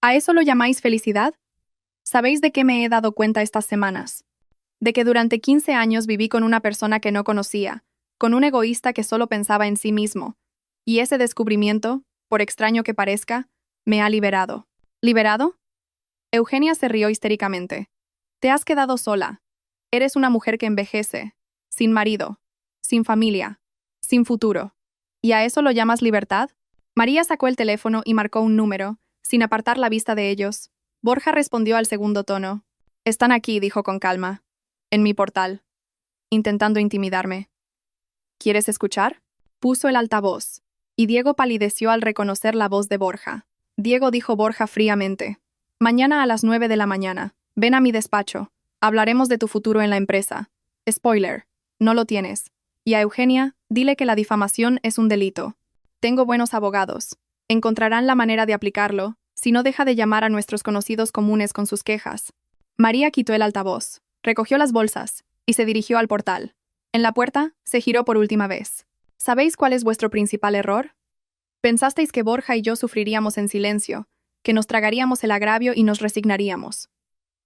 ¿A eso lo llamáis felicidad? ¿Sabéis de qué me he dado cuenta estas semanas? De que durante 15 años viví con una persona que no conocía, con un egoísta que solo pensaba en sí mismo. Y ese descubrimiento, por extraño que parezca, me ha liberado. ¿Liberado? Eugenia se rió histéricamente. Te has quedado sola. Eres una mujer que envejece, sin marido, sin familia, sin futuro. ¿Y a eso lo llamas libertad? María sacó el teléfono y marcó un número, sin apartar la vista de ellos. Borja respondió al segundo tono. Están aquí, dijo con calma. En mi portal. Intentando intimidarme. ¿Quieres escuchar? Puso el altavoz, y Diego palideció al reconocer la voz de Borja. Diego, dijo Borja fríamente. Mañana a las 9 de la mañana. Ven a mi despacho. Hablaremos de tu futuro en la empresa. Spoiler. No lo tienes. Y a Eugenia, dile que la difamación es un delito. Tengo buenos abogados. Encontrarán la manera de aplicarlo, si no deja de llamar a nuestros conocidos comunes con sus quejas. María quitó el altavoz, recogió las bolsas, y se dirigió al portal. En la puerta, se giró por última vez. ¿Sabéis cuál es vuestro principal error? Pensasteis que Borja y yo sufriríamos en silencio, que nos tragaríamos el agravio y nos resignaríamos.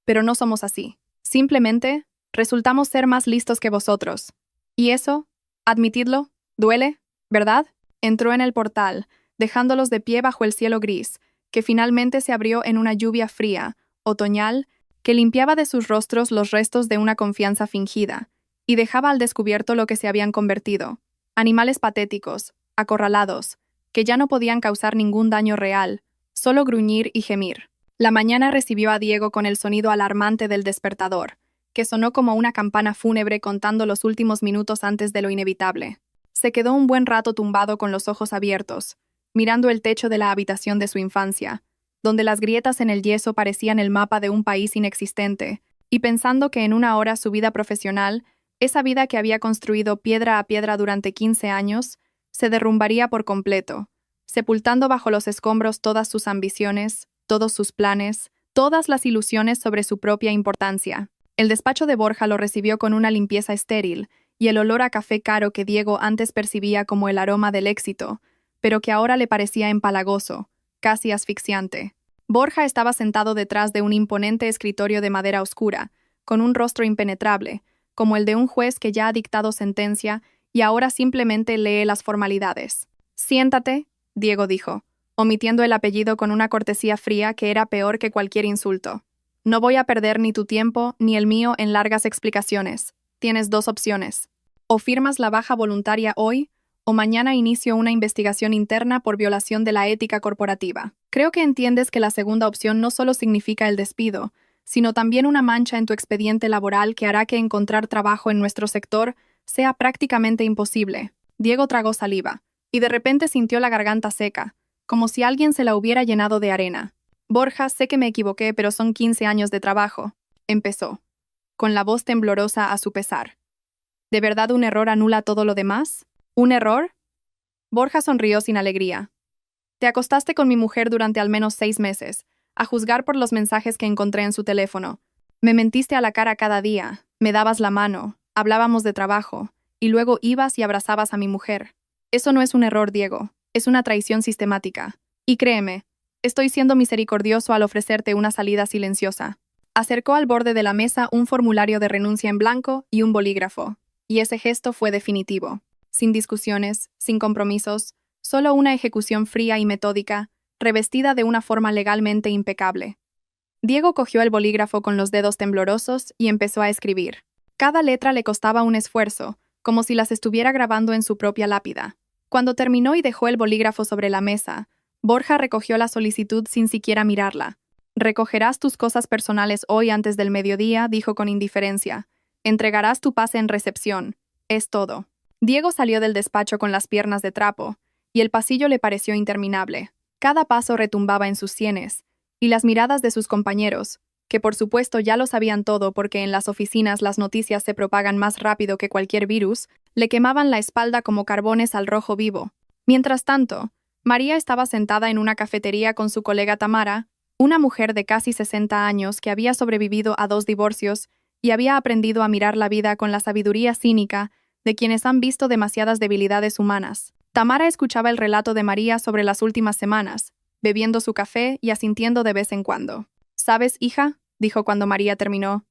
Pero no somos así. Simplemente, resultamos ser más listos que vosotros. Y eso, admitidlo, duele, ¿verdad? Entró en el portal, dejándolos de pie bajo el cielo gris, que finalmente se abrió en una lluvia fría, otoñal, que limpiaba de sus rostros los restos de una confianza fingida, y dejaba al descubierto lo que se habían convertido. Animales patéticos, acorralados, que ya no podían causar ningún daño real, solo gruñir y gemir. La mañana recibió a Diego con el sonido alarmante del despertador, que sonó como una campana fúnebre contando los últimos minutos antes de lo inevitable. Se quedó un buen rato tumbado con los ojos abiertos, mirando el techo de la habitación de su infancia, donde las grietas en el yeso parecían el mapa de un país inexistente, y pensando que en una hora su vida profesional, esa vida que había construido piedra a piedra durante 15 años, se derrumbaría por completo, sepultando bajo los escombros todas sus ambiciones, todos sus planes, todas las ilusiones sobre su propia importancia. El despacho de Borja lo recibió con una limpieza estéril, y el olor a café caro que Diego antes percibía como el aroma del éxito, pero que ahora le parecía empalagoso, casi asfixiante. Borja estaba sentado detrás de un imponente escritorio de madera oscura, con un rostro impenetrable, como el de un juez que ya ha dictado sentencia y ahora simplemente lee las formalidades. «Siéntate», Diego dijo, omitiendo el apellido con una cortesía fría que era peor que cualquier insulto. «No voy a perder ni tu tiempo ni el mío en largas explicaciones. Tienes dos opciones. O firmas la baja voluntaria hoy, o mañana inicio una investigación interna por violación de la ética corporativa. Creo que entiendes que la segunda opción no solo significa el despido, sino también una mancha en tu expediente laboral que hará que encontrar trabajo en nuestro sector sea prácticamente imposible». Diego tragó saliva, y de repente sintió la garganta seca, como si alguien se la hubiera llenado de arena. «Borja, sé que me equivoqué, pero son 15 años de trabajo», empezó, con la voz temblorosa a su pesar. ¿De verdad un error anula todo lo demás? ¿Un error? Borja sonrió sin alegría. Te acostaste con mi mujer durante al menos 6 meses, a juzgar por los mensajes que encontré en su teléfono. Me mentiste a la cara cada día, me dabas la mano, hablábamos de trabajo, y luego ibas y abrazabas a mi mujer. Eso no es un error, Diego, es una traición sistemática. Y créeme, estoy siendo misericordioso al ofrecerte una salida silenciosa. Acercó al borde de la mesa un formulario de renuncia en blanco y un bolígrafo, y ese gesto fue definitivo. Sin discusiones, sin compromisos, solo una ejecución fría y metódica, revestida de una forma legalmente impecable. Diego cogió el bolígrafo con los dedos temblorosos y empezó a escribir. Cada letra le costaba un esfuerzo, como si las estuviera grabando en su propia lápida. Cuando terminó y dejó el bolígrafo sobre la mesa, Borja recogió la solicitud sin siquiera mirarla. «Recogerás tus cosas personales hoy antes del mediodía», dijo con indiferencia. «Entregarás tu pase en recepción. Es todo». Diego salió del despacho con las piernas de trapo, y el pasillo le pareció interminable. Cada paso retumbaba en sus sienes, y las miradas de sus compañeros, que por supuesto ya lo sabían todo porque en las oficinas las noticias se propagan más rápido que cualquier virus, le quemaban la espalda como carbones al rojo vivo. Mientras tanto, María estaba sentada en una cafetería con su colega Tamara, una mujer de casi 60 años que había sobrevivido a 2 divorcios y había aprendido a mirar la vida con la sabiduría cínica de quienes han visto demasiadas debilidades humanas. Tamara escuchaba el relato de María sobre las últimas semanas, bebiendo su café y asintiendo de vez en cuando. «¿Sabes, hija?», dijo cuando María terminó.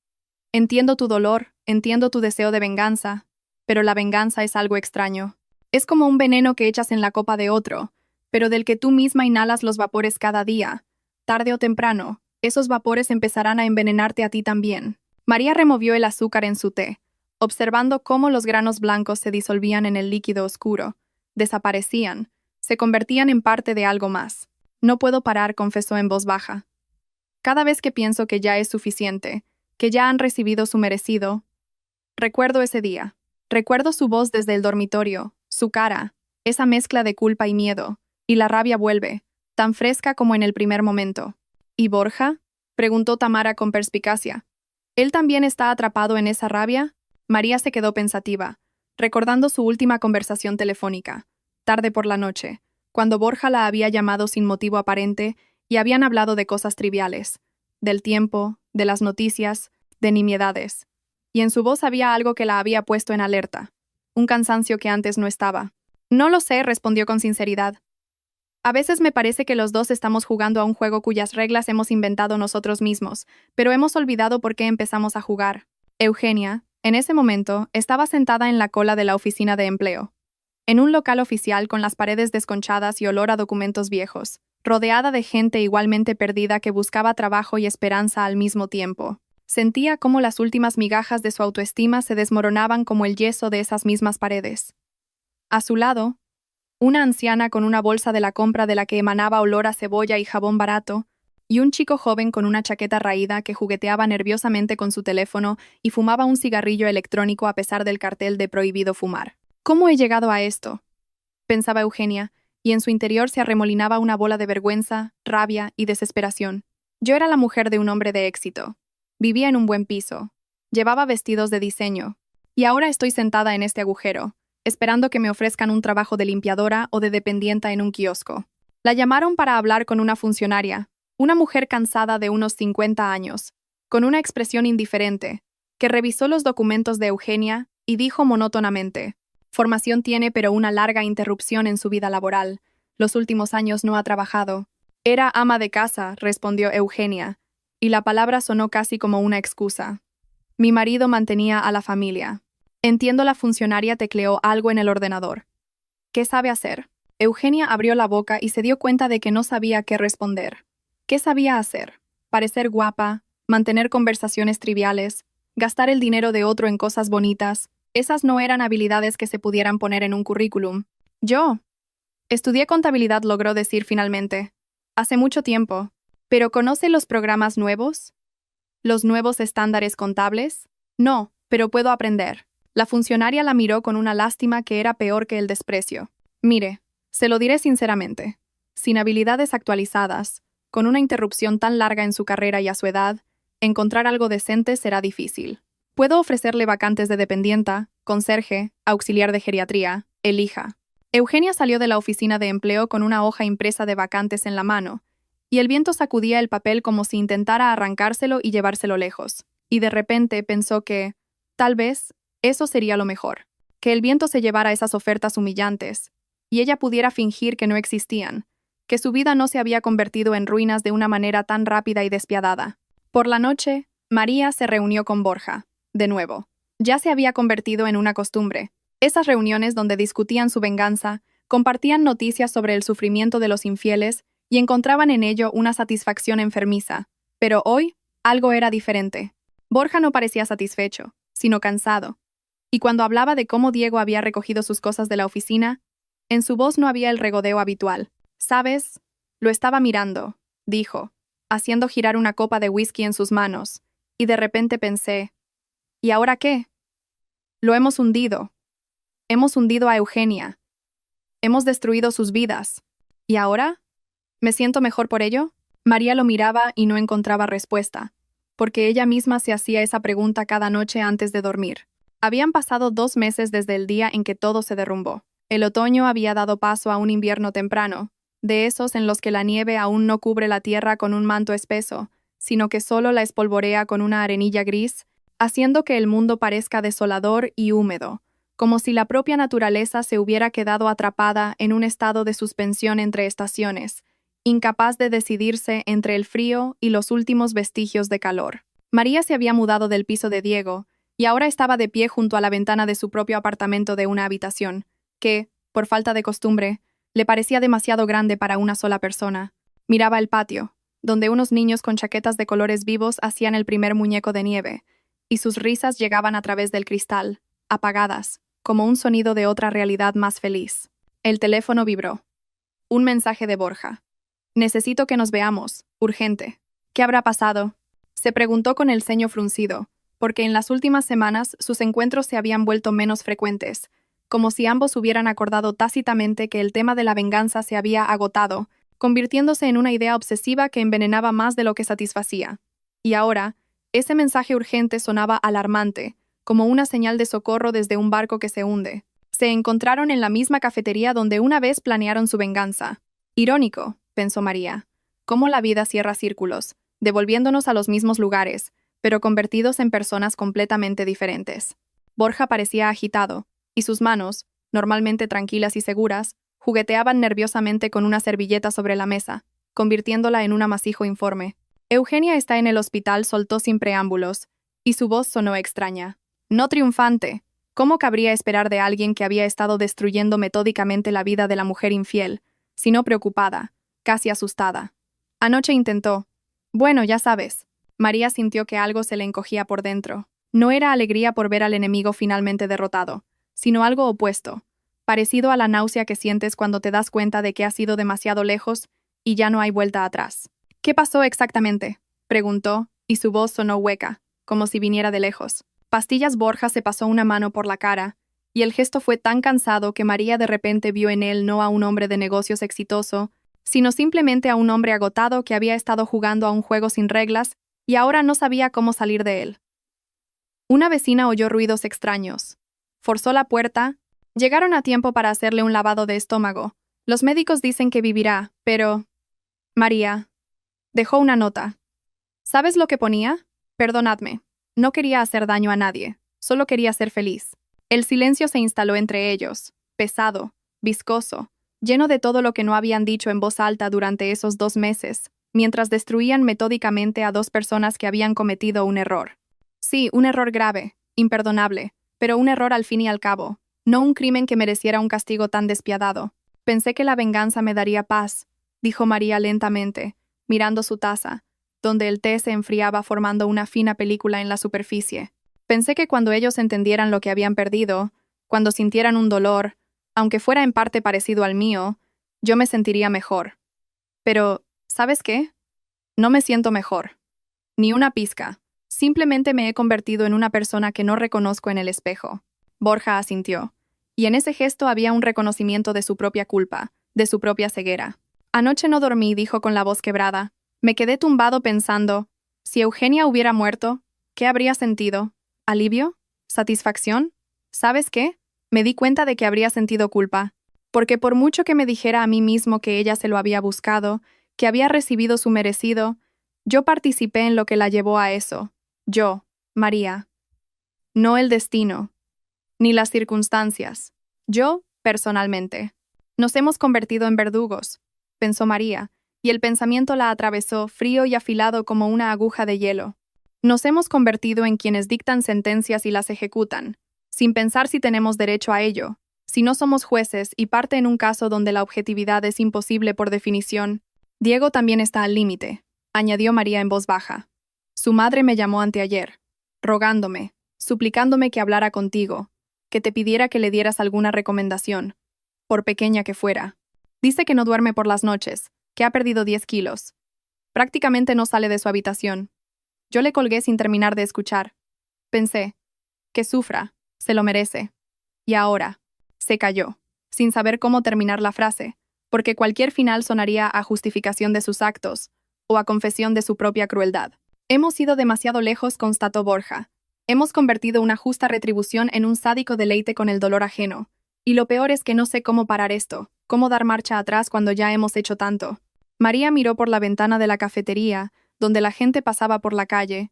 «Entiendo tu dolor, entiendo tu deseo de venganza, pero la venganza es algo extraño. Es como un veneno que echas en la copa de otro, pero del que tú misma inhalas los vapores cada día. Tarde o temprano, esos vapores empezarán a envenenarte a ti también». María removió el azúcar en su té, observando cómo los granos blancos se disolvían en el líquido oscuro, desaparecían, se convertían en parte de algo más. «No puedo parar», confesó en voz baja. «Cada vez que pienso que ya es suficiente, que ya han recibido su merecido, recuerdo ese día. Recuerdo su voz desde el dormitorio, su cara, esa mezcla de culpa y miedo, y la rabia vuelve, tan fresca como en el primer momento». «¿Y Borja?», preguntó Tamara con perspicacia. «¿Él también está atrapado en esa rabia?». María se quedó pensativa, recordando su última conversación telefónica, tarde por la noche, cuando Borja la había llamado sin motivo aparente y habían hablado de cosas triviales, del tiempo, de las noticias, de nimiedades. Y en su voz había algo que la había puesto en alerta, un cansancio que antes no estaba. «No lo sé», respondió con sinceridad. «A veces me parece que los dos estamos jugando a un juego cuyas reglas hemos inventado nosotros mismos, pero hemos olvidado por qué empezamos a jugar». Eugenia, en ese momento, estaba sentada en la cola de la oficina de empleo, en un local oficial con las paredes desconchadas y olor a documentos viejos, rodeada de gente igualmente perdida que buscaba trabajo y esperanza al mismo tiempo. Sentía cómo las últimas migajas de su autoestima se desmoronaban como el yeso de esas mismas paredes. A su lado, una anciana con una bolsa de la compra de la que emanaba olor a cebolla y jabón barato, y un chico joven con una chaqueta raída que jugueteaba nerviosamente con su teléfono y fumaba un cigarrillo electrónico a pesar del cartel de prohibido fumar. «¿Cómo he llegado a esto?», pensaba Eugenia, y en su interior se arremolinaba una bola de vergüenza, rabia y desesperación. Yo era la mujer de un hombre de éxito. Vivía en un buen piso. Llevaba vestidos de diseño. Y ahora estoy sentada en este agujero, esperando que me ofrezcan un trabajo de limpiadora o de dependienta en un kiosco. La llamaron para hablar con una funcionaria, una mujer cansada de unos 50 años, con una expresión indiferente, que revisó los documentos de Eugenia y dijo monótonamente: «Formación tiene, pero una larga interrupción en su vida laboral. Los últimos años no ha trabajado». «Era ama de casa», respondió Eugenia, y la palabra sonó casi como una excusa. «Mi marido mantenía a la familia». «Entiendo». La funcionaria tecleó algo en el ordenador. «¿Qué sabe hacer?». Eugenia abrió la boca y se dio cuenta de que no sabía qué responder. ¿Qué sabía hacer? Parecer guapa, mantener conversaciones triviales, gastar el dinero de otro en cosas bonitas. Esas no eran habilidades que se pudieran poner en un currículum. «Yo estudié contabilidad», logró decir finalmente. «Hace mucho tiempo». «¿Pero conoce los programas nuevos? ¿Los nuevos estándares contables?» «No, pero puedo aprender». La funcionaria la miró con una lástima que era peor que el desprecio. «Mire, se lo diré sinceramente. Sin habilidades actualizadas, con una interrupción tan larga en su carrera y a su edad, encontrar algo decente será difícil. Puedo ofrecerle vacantes de dependienta, conserje, auxiliar de geriatría, elija». Eugenia salió de la oficina de empleo con una hoja impresa de vacantes en la mano, y el viento sacudía el papel como si intentara arrancárselo y llevárselo lejos. Y de repente pensó que, tal vez, eso sería lo mejor, que el viento se llevara esas ofertas humillantes, y ella pudiera fingir que no existían, que su vida no se había convertido en ruinas de una manera tan rápida y despiadada. Por la noche, María se reunió con Borja, de nuevo. Ya se había convertido en una costumbre. Esas reuniones donde discutían su venganza, compartían noticias sobre el sufrimiento de los infieles y encontraban en ello una satisfacción enfermiza. Pero hoy, algo era diferente. Borja no parecía satisfecho, sino cansado. Y cuando hablaba de cómo Diego había recogido sus cosas de la oficina, En su voz no había el regodeo habitual. ¿Sabes? Lo estaba mirando, dijo, haciendo girar una copa de whisky en sus manos, y de repente pensé, ¿y ahora qué? Lo hemos hundido. Hemos hundido a Eugenia. Hemos destruido sus vidas. ¿Y ahora? ¿Me siento mejor por ello? María lo miraba y no encontraba respuesta, porque ella misma se hacía esa pregunta cada noche antes de dormir. Habían pasado 2 meses desde el día en que todo se derrumbó. El otoño había dado paso a un invierno temprano, de esos en los que la nieve aún no cubre la tierra con un manto espeso, sino que solo la espolvorea con una arenilla gris, haciendo que el mundo parezca desolador y húmedo, como si la propia naturaleza se hubiera quedado atrapada en un estado de suspensión entre estaciones, incapaz de decidirse entre el frío y los últimos vestigios de calor. María se había mudado del piso de Diego, y ahora estaba de pie junto a la ventana de su propio apartamento de una habitación, que, por falta de costumbre, le parecía demasiado grande para una sola persona. Miraba el patio, donde unos niños con chaquetas de colores vivos hacían el primer muñeco de nieve, y sus risas llegaban a través del cristal, apagadas, como un sonido de otra realidad más feliz. El teléfono vibró. Un mensaje de Borja. «Necesito que nos veamos, urgente». «¿Qué habrá pasado?», se preguntó con el ceño fruncido, porque en las últimas semanas sus encuentros se habían vuelto menos frecuentes, como si ambos hubieran acordado tácitamente que el tema de la venganza se había agotado, convirtiéndose en una idea obsesiva que envenenaba más de lo que satisfacía. Y ahora, ese mensaje urgente sonaba alarmante, como una señal de socorro desde un barco que se hunde. Se encontraron en la misma cafetería donde una vez planearon su venganza. Irónico, pensó María, cómo la vida cierra círculos, devolviéndonos a los mismos lugares, pero convertidos en personas completamente diferentes. Borja parecía agitado, y sus manos, normalmente tranquilas y seguras, jugueteaban nerviosamente con una servilleta sobre la mesa, convirtiéndola en un amasijo informe. «Eugenia está en el hospital», soltó sin preámbulos, y su voz sonó extraña. No triunfante. ¿Cómo cabría esperar de alguien que había estado destruyendo metódicamente la vida de la mujer infiel, sino preocupada, casi asustada? Anoche intentó. Bueno, ya sabes. María sintió que algo se le encogía por dentro. No era alegría por ver al enemigo finalmente derrotado, sino algo opuesto, parecido a la náusea que sientes cuando te das cuenta de que has ido demasiado lejos y ya no hay vuelta atrás. «¿Qué pasó exactamente?», preguntó, y su voz sonó hueca, como si viniera de lejos. Pastillas Borja se pasó una mano por la cara, y el gesto fue tan cansado que María de repente vio en él no a un hombre de negocios exitoso, sino simplemente a un hombre agotado que había estado jugando a un juego sin reglas y ahora no sabía cómo salir de él. Una vecina oyó ruidos extraños. Forzó la puerta. Llegaron a tiempo para hacerle un lavado de estómago. Los médicos dicen que vivirá, pero... María. Dejó una nota. ¿Sabes lo que ponía? Perdonadme. No quería hacer daño a nadie. Solo quería ser feliz. El silencio se instaló entre ellos, pesado, viscoso, lleno de todo lo que no habían dicho en voz alta durante esos 2 meses, mientras destruían metódicamente a 2 personas que habían cometido un error. Sí, un error grave, imperdonable, pero un error al fin y al cabo, no un crimen que mereciera un castigo tan despiadado. Pensé que la venganza me daría paz, dijo María lentamente, mirando su taza, donde el té se enfriaba formando una fina película en la superficie. Pensé que cuando ellos entendieran lo que habían perdido, cuando sintieran un dolor, aunque fuera en parte parecido al mío, yo me sentiría mejor. Pero, ¿sabes qué? No me siento mejor. Ni una pizca. Simplemente me he convertido en una persona que no reconozco en el espejo. Borja asintió, y en ese gesto había un reconocimiento de su propia culpa, de su propia ceguera. Anoche no dormí, dijo con la voz quebrada. Me quedé tumbado pensando, si Eugenia hubiera muerto, ¿qué habría sentido? ¿Alivio? ¿Satisfacción? ¿Sabes qué? Me di cuenta de que habría sentido culpa, porque por mucho que me dijera a mí mismo que ella se lo había buscado, que había recibido su merecido, yo participé en lo que la llevó a eso. Yo, María. No el destino, ni las circunstancias. Yo, personalmente. Nos hemos convertido en verdugos, pensó María, y el pensamiento la atravesó frío y afilado como una aguja de hielo. Nos hemos convertido en quienes dictan sentencias y las ejecutan, sin pensar si tenemos derecho a ello, si no somos jueces y parte en un caso donde la objetividad es imposible por definición. Diego también está al límite, añadió María en voz baja. Su madre me llamó anteayer, rogándome, suplicándome que hablara contigo, que te pidiera que le dieras alguna recomendación. por pequeña que fuera. Dice que no duerme por las noches, que ha perdido 10 kilos. Prácticamente no sale de su habitación. Yo le colgué sin terminar de escuchar. Pensé, que sufra, se lo merece. Y ahora, se calló, sin saber cómo terminar la frase, porque cualquier final sonaría a justificación de sus actos, o a confesión de su propia crueldad. Hemos ido demasiado lejos, constató Borja. Hemos convertido una justa retribución en un sádico deleite con el dolor ajeno. Y lo peor es que no sé cómo parar esto, cómo dar marcha atrás cuando ya hemos hecho tanto. María miró por la ventana de la cafetería, donde la gente pasaba por la calle.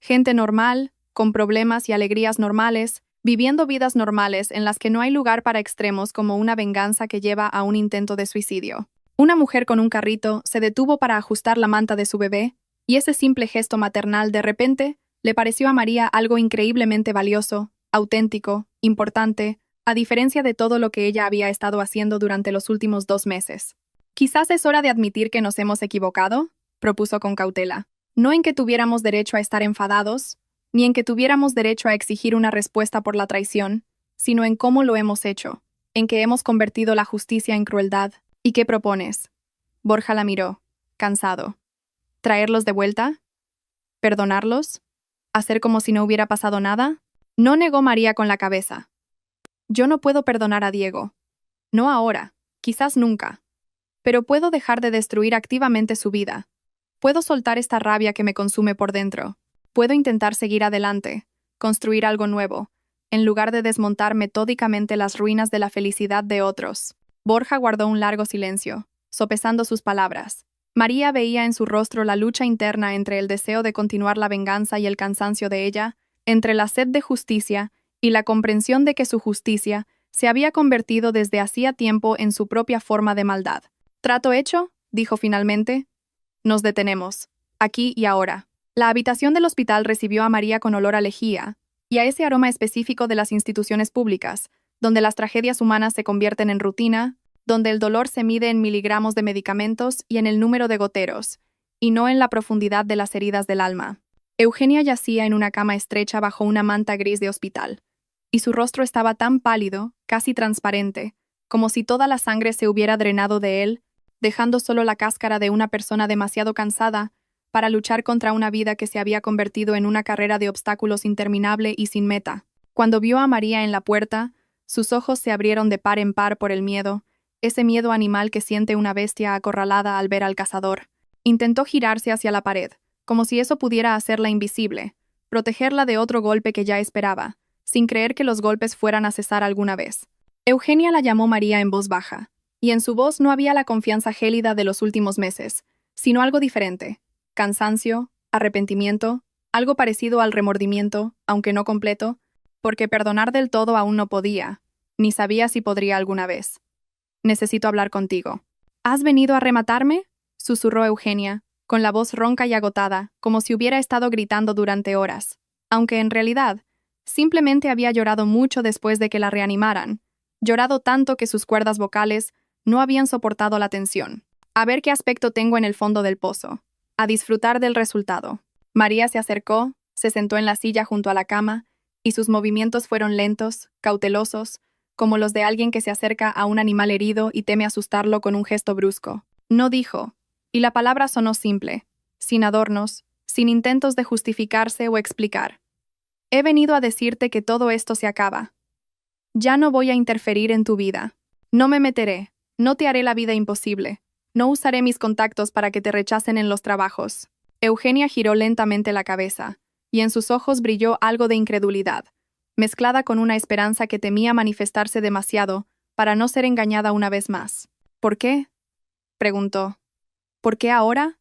Gente normal, con problemas y alegrías normales, viviendo vidas normales en las que no hay lugar para extremos como una venganza que lleva a un intento de suicidio. Una mujer con un carrito se detuvo para ajustar la manta de su bebé, y ese simple gesto maternal de repente le pareció a María algo increíblemente valioso, auténtico, importante, a diferencia de todo lo que ella había estado haciendo durante los últimos 2 meses. Quizás es hora de admitir que nos hemos equivocado, propuso con cautela. No en que tuviéramos derecho a estar enfadados, ni en que tuviéramos derecho a exigir una respuesta por la traición, sino en cómo lo hemos hecho, en que hemos convertido la justicia en crueldad. ¿Y qué propones? Borja la miró, cansado. ¿Traerlos de vuelta? ¿Perdonarlos? ¿Hacer como si no hubiera pasado nada? No, negó María con la cabeza. Yo no puedo perdonar a Diego. No ahora, quizás nunca. Pero puedo dejar de destruir activamente su vida. Puedo soltar esta rabia que me consume por dentro. Puedo intentar seguir adelante, construir algo nuevo, en lugar de desmontar metódicamente las ruinas de la felicidad de otros. Borja guardó un largo silencio, sopesando sus palabras. María veía en su rostro la lucha interna entre el deseo de continuar la venganza y el cansancio de ella, entre la sed de justicia y la comprensión de que su justicia se había convertido desde hacía tiempo en su propia forma de maldad. «¿Trato hecho?», dijo finalmente. «Nos detenemos, aquí y ahora». La habitación del hospital recibió a María con olor a lejía y a ese aroma específico de las instituciones públicas, donde las tragedias humanas se convierten en rutina, donde el dolor se mide en miligramos de medicamentos y en el número de goteros, y no en la profundidad de las heridas del alma. Eugenia yacía en una cama estrecha bajo una manta gris de hospital, y su rostro estaba tan pálido, casi transparente, como si toda la sangre se hubiera drenado de él, dejando solo la cáscara de una persona demasiado cansada para luchar contra una vida que se había convertido en una carrera de obstáculos interminable y sin meta. Cuando vio a María en la puerta, sus ojos se abrieron de par en par por el miedo, ese miedo animal que siente una bestia acorralada al ver al cazador. Intentó girarse hacia la pared, como si eso pudiera hacerla invisible, protegerla de otro golpe que ya esperaba, sin creer que los golpes fueran a cesar alguna vez. Eugenia la llamó María en voz baja, y en su voz no había la confianza gélida de los últimos meses, sino algo diferente. Cansancio, arrepentimiento, algo parecido al remordimiento, aunque no completo, porque perdonar del todo aún no podía, ni sabía si podría alguna vez. «Necesito hablar contigo». «¿Has venido a rematarme?», susurró Eugenia, con la voz ronca y agotada, como si hubiera estado gritando durante horas, aunque en realidad simplemente había llorado mucho después de que la reanimaran, llorado tanto que sus cuerdas vocales no habían soportado la tensión. «A ver qué aspecto tengo en el fondo del pozo. A disfrutar del resultado». María se acercó, se sentó en la silla junto a la cama, y sus movimientos fueron lentos, cautelosos, como los de alguien que se acerca a un animal herido y teme asustarlo con un gesto brusco. No dijo, y la palabra sonó simple, sin adornos, sin intentos de justificarse o explicar. «He venido a decirte que todo esto se acaba. Ya no voy a interferir en tu vida. No me meteré, no te haré la vida imposible. No usaré mis contactos para que te rechacen en los trabajos». Eugenia giró lentamente la cabeza, y en sus ojos brilló algo de incredulidad, mezclada con una esperanza que temía manifestarse demasiado para no ser engañada una vez más. «¿Por qué?», preguntó. «¿Por qué ahora?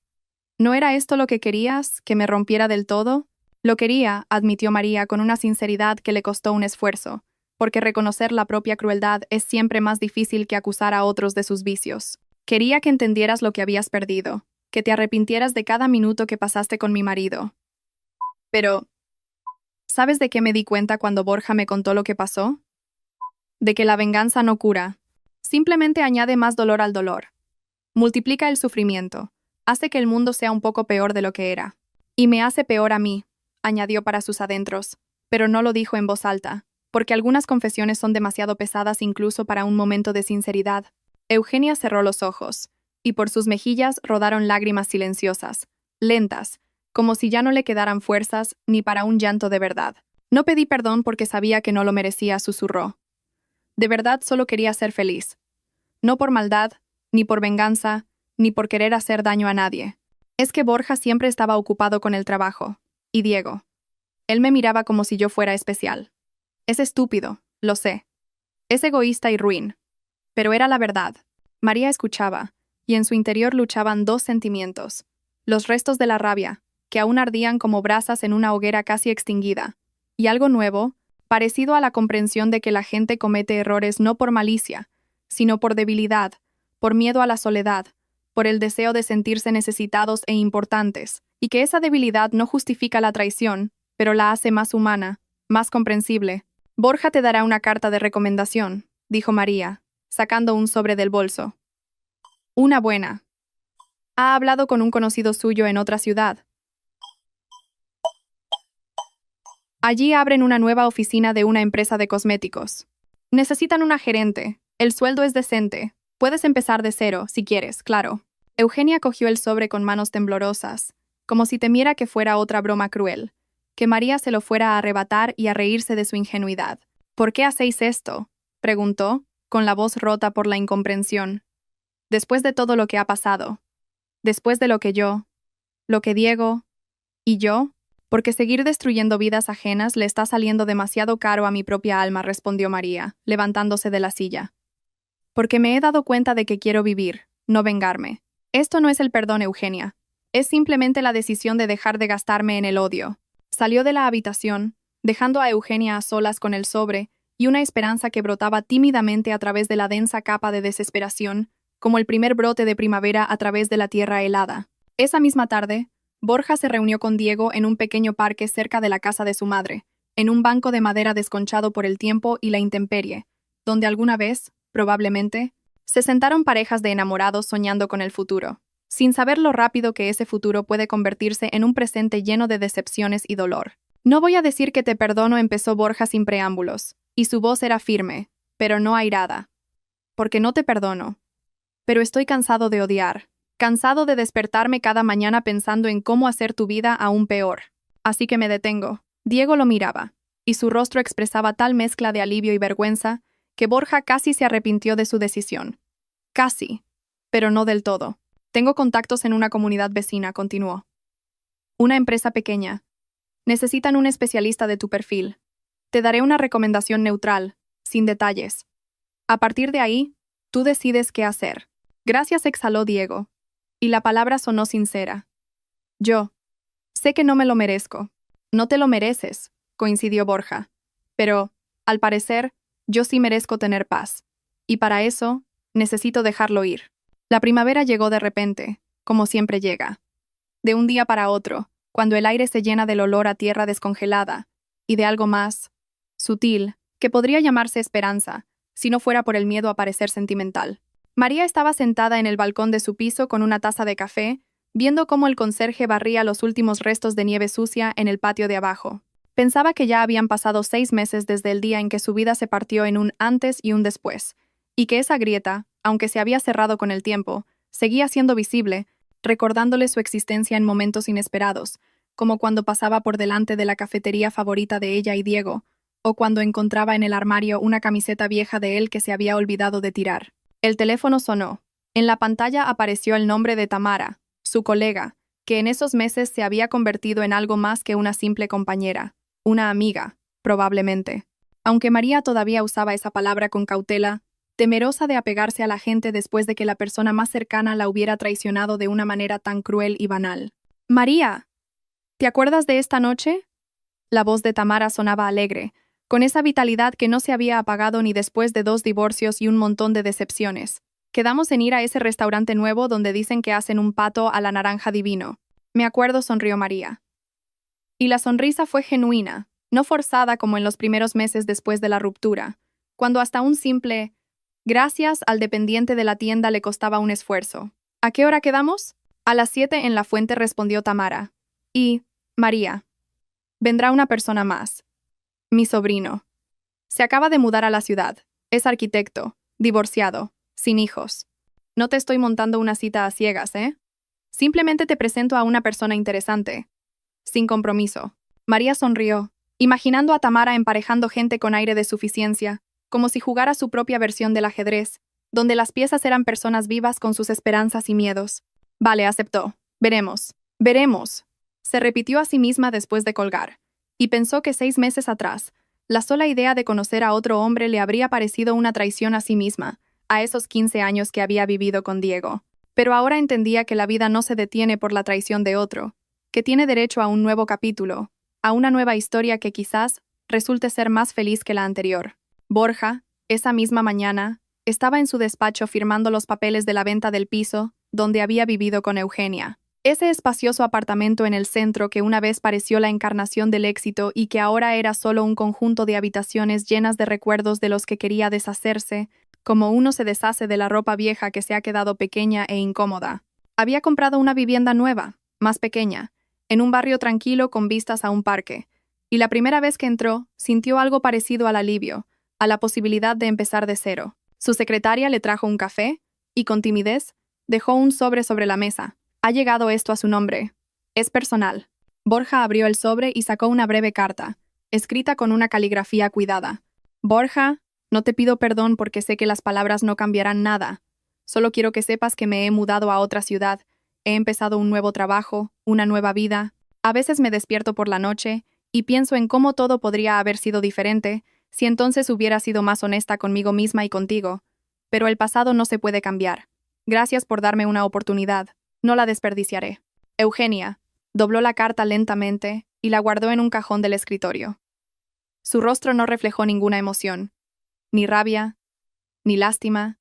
¿No era esto lo que querías, que me rompiera del todo?» «Lo quería», admitió María con una sinceridad que le costó un esfuerzo, porque reconocer la propia crueldad es siempre más difícil que acusar a otros de sus vicios. «Quería que entendieras lo que habías perdido, que te arrepintieras de cada minuto que pasaste con mi marido. Pero, ¿sabes de qué me di cuenta cuando Borja me contó lo que pasó? De que la venganza no cura. Simplemente añade más dolor al dolor. Multiplica el sufrimiento. Hace que el mundo sea un poco peor de lo que era. Y me hace peor a mí», añadió para sus adentros, pero no lo dijo en voz alta. porque algunas confesiones son demasiado pesadas incluso para un momento de sinceridad. Eugenia cerró los ojos, y por sus mejillas rodaron lágrimas silenciosas, lentas, como si ya no le quedaran fuerzas ni para un llanto de verdad. No pedí perdón porque sabía que no lo merecía, susurró. De verdad solo quería ser feliz. No por maldad, ni por venganza, ni por querer hacer daño a nadie. Es que Borja siempre estaba ocupado con el trabajo. Y Diego. Él me miraba como si yo fuera especial. Es estúpido, lo sé. Es egoísta y ruin. Pero era la verdad. María escuchaba, y en su interior luchaban dos sentimientos. Los restos de la rabia, que aún ardían como brasas en una hoguera casi extinguida, y algo nuevo, parecido a la comprensión de que la gente comete errores no por malicia, sino por debilidad, por miedo a la soledad, por el deseo de sentirse necesitados e importantes, y que esa debilidad no justifica la traición, pero la hace más humana, más comprensible. Borja te dará una carta de recomendación, dijo María, sacando un sobre del bolso. Una buena. Ha hablado con un conocido suyo en otra ciudad. Allí abren una nueva oficina de una empresa de cosméticos. Necesitan una gerente. El sueldo es decente. Puedes empezar de cero, si quieres, claro. Eugenia cogió el sobre con manos temblorosas, como si temiera que fuera otra broma cruel, que María se lo fuera a arrebatar y a reírse de su ingenuidad. ¿Por qué hacéis esto?, preguntó, con la voz rota por la incomprensión. Después de todo lo que ha pasado. Después de lo que Diego y yo, porque seguir destruyendo vidas ajenas le está saliendo demasiado caro a mi propia alma, respondió María, levantándose de la silla. Porque me he dado cuenta de que quiero vivir, no vengarme. Esto no es el perdón, Eugenia. Es simplemente la decisión de dejar de gastarme en el odio. Salió de la habitación, dejando a Eugenia a solas con el sobre y una esperanza que brotaba tímidamente a través de la densa capa de desesperación, como el primer brote de primavera a través de la tierra helada. Esa misma tarde, Borja se reunió con Diego en un pequeño parque cerca de la casa de su madre, en un banco de madera desconchado por el tiempo y la intemperie, donde alguna vez, probablemente, se sentaron parejas de enamorados soñando con el futuro, sin saber lo rápido que ese futuro puede convertirse en un presente lleno de decepciones y dolor. No voy a decir que te perdono, empezó Borja sin preámbulos, y su voz era firme, pero no airada. Porque no te perdono. Pero estoy cansado de odiar, cansado de despertarme cada mañana pensando en cómo hacer tu vida aún peor. Así que me detengo. Diego lo miraba, y su rostro expresaba tal mezcla de alivio y vergüenza que Borja casi se arrepintió de su decisión. Casi, pero no del todo. Tengo contactos en una comunidad vecina, continuó. Una empresa pequeña. Necesitan un especialista de tu perfil. Te daré una recomendación neutral, sin detalles. A partir de ahí, tú decides qué hacer. Gracias, exhaló Diego. Y la palabra sonó sincera. Yo. Sé que no me lo merezco. No te lo mereces, coincidió Borja. Pero, al parecer, yo sí merezco tener paz. Y para eso, necesito dejarlo ir. La primavera llegó de repente, como siempre llega. De un día para otro, cuando el aire se llena del olor a tierra descongelada, y de algo más sutil, que podría llamarse esperanza, si no fuera por el miedo a parecer sentimental. María estaba sentada en el balcón de su piso con una taza de café, viendo cómo el conserje barría los últimos restos de nieve sucia en el patio de abajo. Pensaba que ya habían pasado 6 meses desde el día en que su vida se partió en un antes y un después, y que esa grieta, aunque se había cerrado con el tiempo, seguía siendo visible, recordándole su existencia en momentos inesperados, como cuando pasaba por delante de la cafetería favorita de ella y Diego, o cuando encontraba en el armario una camiseta vieja de él que se había olvidado de tirar. El teléfono sonó. En la pantalla apareció el nombre de Tamara, su colega, que en esos meses se había convertido en algo más que una simple compañera, una amiga, probablemente. Aunque María todavía usaba esa palabra con cautela, temerosa de apegarse a la gente después de que la persona más cercana la hubiera traicionado de una manera tan cruel y banal. María, ¿te acuerdas de esta noche? La voz de Tamara sonaba alegre, con esa vitalidad que no se había apagado ni después de 2 divorcios y un montón de decepciones. Quedamos en ir a ese restaurante nuevo donde dicen que hacen un pato a la naranja divino. Me acuerdo, sonrió María. Y la sonrisa fue genuina, no forzada como en los primeros meses después de la ruptura, cuando hasta un simple gracias al dependiente de la tienda le costaba un esfuerzo. ¿A qué hora quedamos? A las 7 en la fuente, respondió Tamara. Y, María, vendrá una persona más. Mi sobrino. Se acaba de mudar a la ciudad. Es arquitecto, divorciado, sin hijos. No te estoy montando una cita a ciegas, ¿eh? Simplemente te presento a una persona interesante. Sin compromiso. María sonrió, imaginando a Tamara emparejando gente con aire de suficiencia, como si jugara su propia versión del ajedrez, donde las piezas eran personas vivas con sus esperanzas y miedos. Vale, aceptó. Veremos. Veremos. Se repitió a sí misma después de colgar, y pensó que 6 meses atrás, la sola idea de conocer a otro hombre le habría parecido una traición a sí misma, a esos 15 años que había vivido con Diego. Pero ahora entendía que la vida no se detiene por la traición de otro, que tiene derecho a un nuevo capítulo, a una nueva historia que quizás resulte ser más feliz que la anterior. Borja, esa misma mañana, estaba en su despacho firmando los papeles de la venta del piso, donde había vivido con Eugenia. Ese espacioso apartamento en el centro que una vez pareció la encarnación del éxito y que ahora era solo un conjunto de habitaciones llenas de recuerdos de los que quería deshacerse, como uno se deshace de la ropa vieja que se ha quedado pequeña e incómoda. Había comprado una vivienda nueva, más pequeña, en un barrio tranquilo con vistas a un parque, y la primera vez que entró, sintió algo parecido al alivio, a la posibilidad de empezar de cero. Su secretaria le trajo un café, y con timidez, dejó un sobre la mesa. Ha llegado esto a su nombre. Es personal. Borja abrió el sobre y sacó una breve carta, escrita con una caligrafía cuidada. Borja, no te pido perdón porque sé que las palabras no cambiarán nada. Solo quiero que sepas que me he mudado a otra ciudad, he empezado un nuevo trabajo, una nueva vida. A veces me despierto por la noche y pienso en cómo todo podría haber sido diferente si entonces hubiera sido más honesta conmigo misma y contigo. Pero el pasado no se puede cambiar. Gracias por darme una oportunidad. No la desperdiciaré. Eugenia dobló la carta lentamente y la guardó en un cajón del escritorio. Su rostro no reflejó ninguna emoción, ni rabia, ni lástima,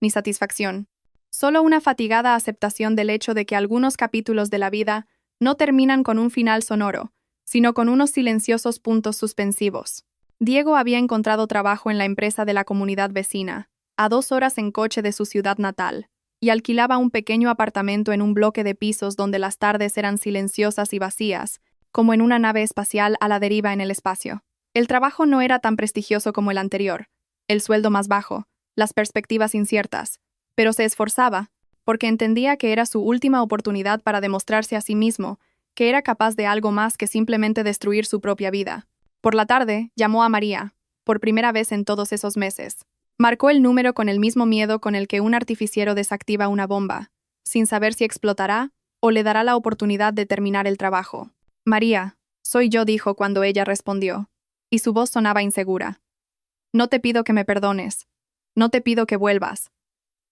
ni satisfacción. Solo una fatigada aceptación del hecho de que algunos capítulos de la vida no terminan con un final sonoro, sino con unos silenciosos puntos suspensivos. Diego había encontrado trabajo en la empresa de la comunidad vecina, a 2 horas en coche de su ciudad natal, y alquilaba un pequeño apartamento en un bloque de pisos donde las tardes eran silenciosas y vacías, como en una nave espacial a la deriva en el espacio. El trabajo no era tan prestigioso como el anterior, el sueldo más bajo, las perspectivas inciertas, pero se esforzaba, porque entendía que era su última oportunidad para demostrarse a sí mismo que era capaz de algo más que simplemente destruir su propia vida. Por la tarde, llamó a María, por primera vez en todos esos meses. Marcó el número con el mismo miedo con el que un artificiero desactiva una bomba, sin saber si explotará o le dará la oportunidad de terminar el trabajo. María, soy yo, dijo cuando ella respondió, y su voz sonaba insegura. No te pido que me perdones. No te pido que vuelvas.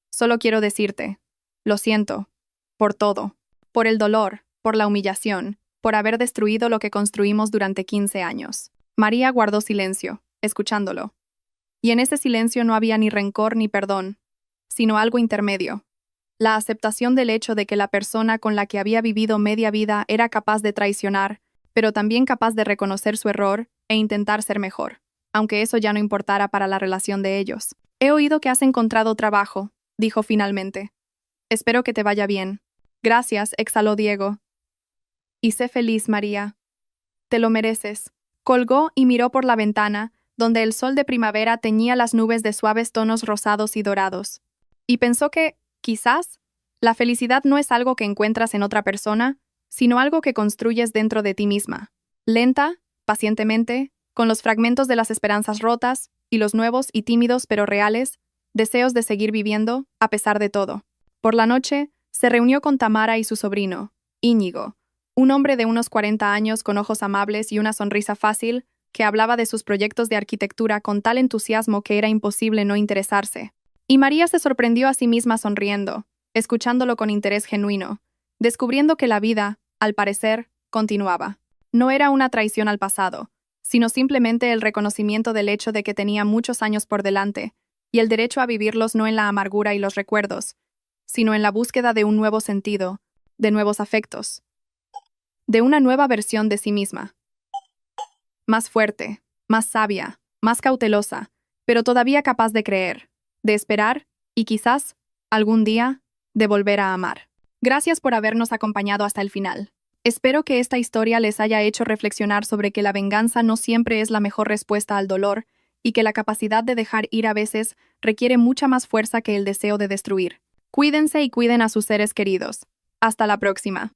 Solo quiero decirte, lo siento, por todo, por el dolor, por la humillación, por haber destruido lo que construimos durante 15 años. María guardó silencio, escuchándolo. Y en ese silencio no había ni rencor ni perdón, sino algo intermedio. La aceptación del hecho de que la persona con la que había vivido media vida era capaz de traicionar, pero también capaz de reconocer su error e intentar ser mejor, aunque eso ya no importara para la relación de ellos. He oído que has encontrado trabajo, dijo finalmente. Espero que te vaya bien. Gracias, exhaló Diego. Y sé feliz, María. Te lo mereces. Colgó y miró por la ventana, donde el sol de primavera teñía las nubes de suaves tonos rosados y dorados. Y pensó que, quizás, la felicidad no es algo que encuentras en otra persona, sino algo que construyes dentro de ti misma. Lenta, pacientemente, con los fragmentos de las esperanzas rotas y los nuevos y tímidos pero reales deseos de seguir viviendo, a pesar de todo. Por la noche, se reunió con Tamara y su sobrino, Íñigo, un hombre de unos 40 años con ojos amables y una sonrisa fácil, que hablaba de sus proyectos de arquitectura con tal entusiasmo que era imposible no interesarse. Y María se sorprendió a sí misma sonriendo, escuchándolo con interés genuino, descubriendo que la vida, al parecer, continuaba. No era una traición al pasado, sino simplemente el reconocimiento del hecho de que tenía muchos años por delante, y el derecho a vivirlos no en la amargura y los recuerdos, sino en la búsqueda de un nuevo sentido, de nuevos afectos, de una nueva versión de sí misma. Más fuerte, más sabia, más cautelosa, pero todavía capaz de creer, de esperar y quizás, algún día, de volver a amar. Gracias por habernos acompañado hasta el final. Espero que esta historia les haya hecho reflexionar sobre que la venganza no siempre es la mejor respuesta al dolor y que la capacidad de dejar ir a veces requiere mucha más fuerza que el deseo de destruir. Cuídense y cuiden a sus seres queridos. Hasta la próxima.